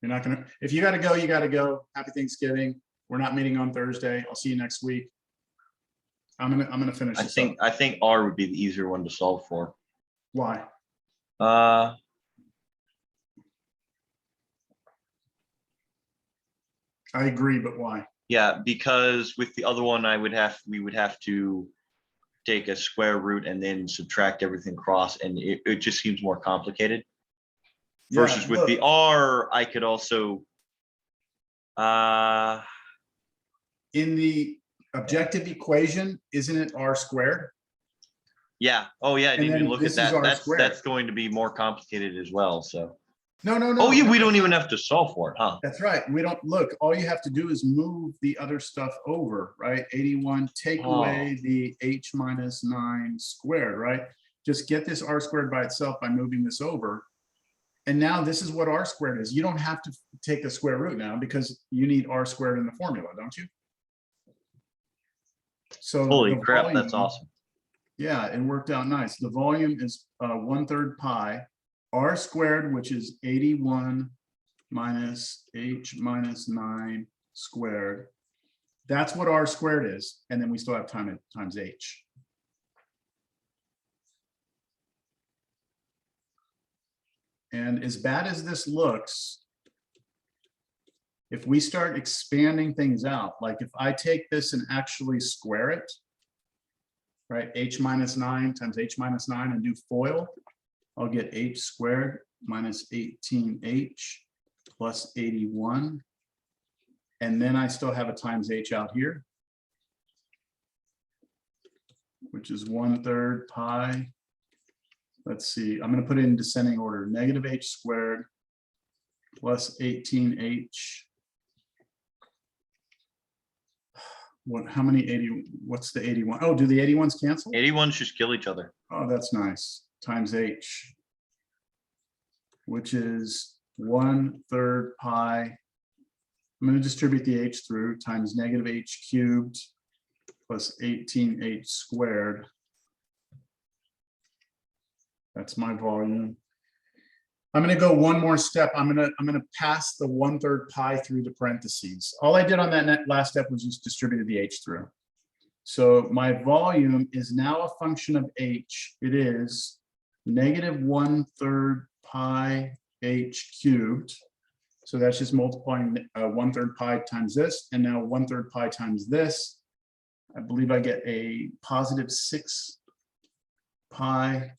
You're not going to, if you got to go, you got to go. Happy Thanksgiving. We're not meeting on Thursday. I'll see you next week. I'm going to finish this up. I think R would be the easier one to solve for. Why? Uh, I agree, but why? yeah, because with the other one, we would have to take a square root and then subtract everything across, and it just seems more complicated. Yeah, Versus with the R, I could also, in the objective equation, isn't it r squared? Yeah. Oh, yeah. I And didn't even then look this at is that. R squared. That's going to be more complicated as well. So. No. Oh, yeah. no, We don't it's even not. have to solve for it, huh? That's right. We don't look, all you have to do is move the other stuff over, right? 81, take away the h minus 9 squared, right? Just get this r squared by itself by moving this over. And now this is what r squared is. You don't have to take the square root now because you need r squared in the formula, don't you? So Holy the crap. That's volume- awesome. Yeah, it worked out nice. The volume is 1/3 pi r squared, which is 81 minus h minus 9 squared. That's what r squared is. And then we still have times h. And as bad as this looks, if we start expanding things out, like if I take this and actually square it, right, h minus 9 times h minus 9 and do FOIL, I'll get h squared minus 18h plus 81. And then I still have a times h out here, which is 1/3 pi. Let's see, I'm going to put it in descending order, negative h squared plus 18h. How many 80, what's the 81? Oh, do the 81s cancel? 81s just kill each other. Oh, that's nice. Times h, which is 1/3 pi. I'm going to distribute the h through times negative h cubed plus 18h squared. That's my volume. I'm going to go one more step. I'm going to pass the 1/3 pi through the parentheses. All I did on that last step was just distributed the h through. So my volume is now a function of h. It is negative 1/3 pi h cubed. So that's just multiplying 1/3 pi times this, and now 1/3 pi times this. I believe I get a positive 6 pi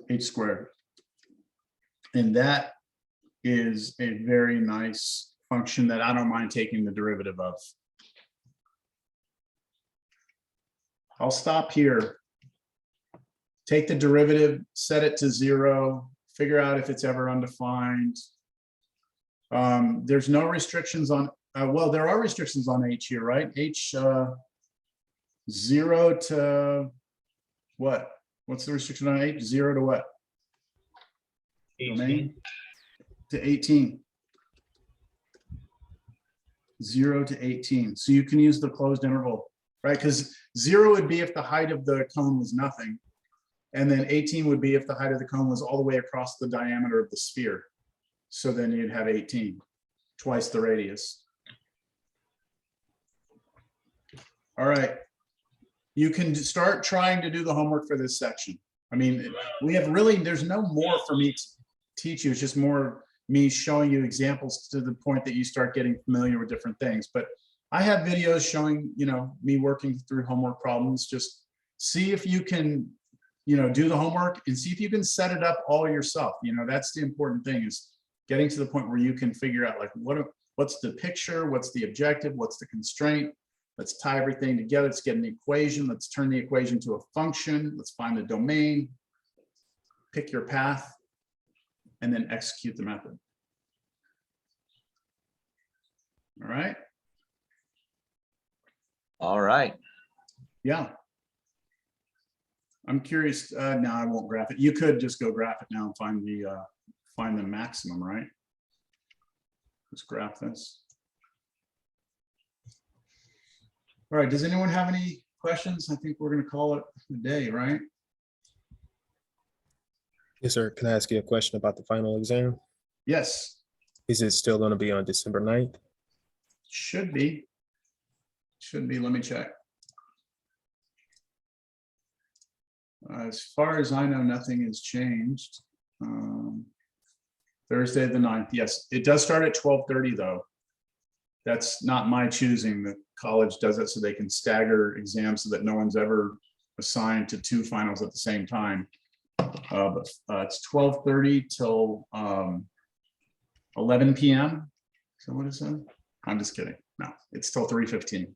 h squared. And that is a very nice function that I don't mind taking the derivative of. I'll stop here. Take the derivative, set it to 0, figure out if it's ever undefined. There's no restrictions on, well, there are restrictions on h here, right? H 0 to what? What's the restriction on h? 0 to what? 18. To 18. 0 to 18. So you can use the closed interval, right? Because 0 would be if the height of the cone was nothing. And then 18 would be if the height of the cone was all the way across the diameter of the sphere. So then you'd have 18, twice the radius. All right. You can start trying to do the homework for this section. I mean, we have really, there's no more for me to teach you. It's just more me showing you examples to the point that you start getting familiar with different things. But I have videos showing, you know, me working through homework problems. Just see if you can, you know, do the homework and see if you can set it up all yourself. You know, that's the important thing, is getting to the point where you can figure out like what's the picture, what's the objective, what's the constraint. Let's tie everything together. Let's get an equation. Let's turn the equation to a function. Let's find the domain, pick your path, and then execute the method. All right. All right. Yeah. I'm curious. No, I won't graph it. You could just go graph it now and find the maximum, right? Let's graph this. All right. Does anyone have any questions? I think we're going to call it a day, right? Yes, sir. Can I ask you a question about the final exam? Yes. Is it still going to be on December 9th? Should be. Should be. Let me check. As far as I know, nothing has changed. Thursday the 9th. Yes, it does start at 12:30 though. That's not my choosing. The college does it so they can stagger exams so that no one's ever assigned to 2 finals at the same time. But it's 12:30 till 11 p.m. So what is it? I'm just kidding. No, it's till 3:15.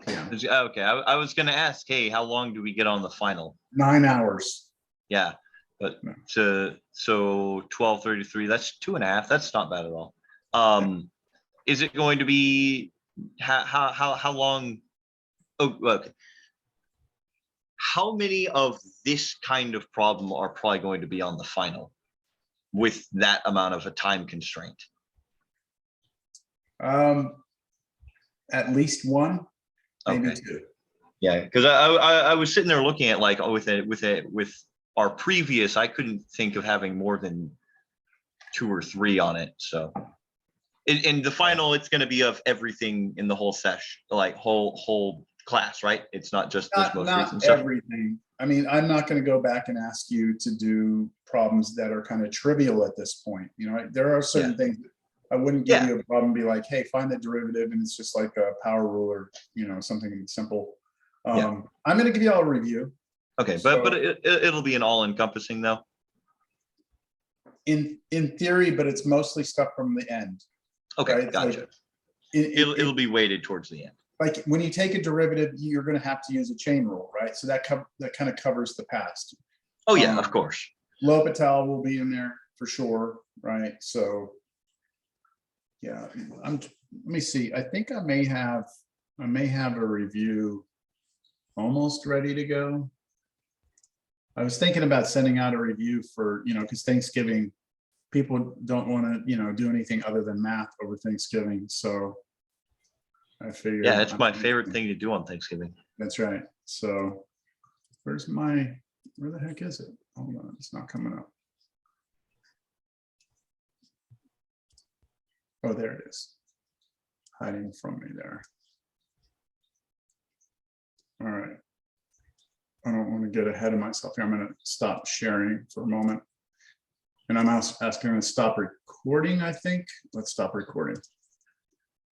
p.m. Okay, I was gonna ask, hey, how long do we get on the final? 9 hours. Yeah, but No. so 12:33, that's 2.5. That's not bad at all. Is it going to be how long? Oh, okay. How many of this kind of problem are probably going to be on the final with that amount of a time constraint? At least one, maybe Okay. two. Yeah, because I was sitting there looking at like, oh, with our previous, I couldn't think of having more than 2 or 3 on it. So in the final, it's going to be of everything in the whole session, like whole class, right? It's not just this most recent Not stuff. everything. I mean, I'm not going to go back and ask you to do problems that are kind of trivial at this point. You know, there are certain things that I wouldn't give you a problem, be like, hey, find the derivative, and it's just like a power rule or, you know, something simple. I'm going to give you all a review. Okay, but it'll be an all-encompassing though. In theory, but it's mostly stuff from the end. Okay, right? gotcha. Like, it'll be weighted towards the end. Like when you take a derivative, you're going to have to use a chain rule, right? So that kind of covers the past. Oh yeah, of course. L'Hopital will be in there for sure, right? So yeah, let me see. I think I may have a review almost ready to go. I was thinking about sending out a review for, you know, because Thanksgiving, people don't want to, you know, do anything other than math over Thanksgiving. So I figured. Yeah, it's my favorite thing to do on Thanksgiving. That's right. So where the heck is it? Hold on, it's not coming up. Oh, there it is. Hiding from me there. All right. I don't want to get ahead of myself here. I'm going to stop sharing for a moment. And I'm also asking to stop recording, I think. Let's stop recording.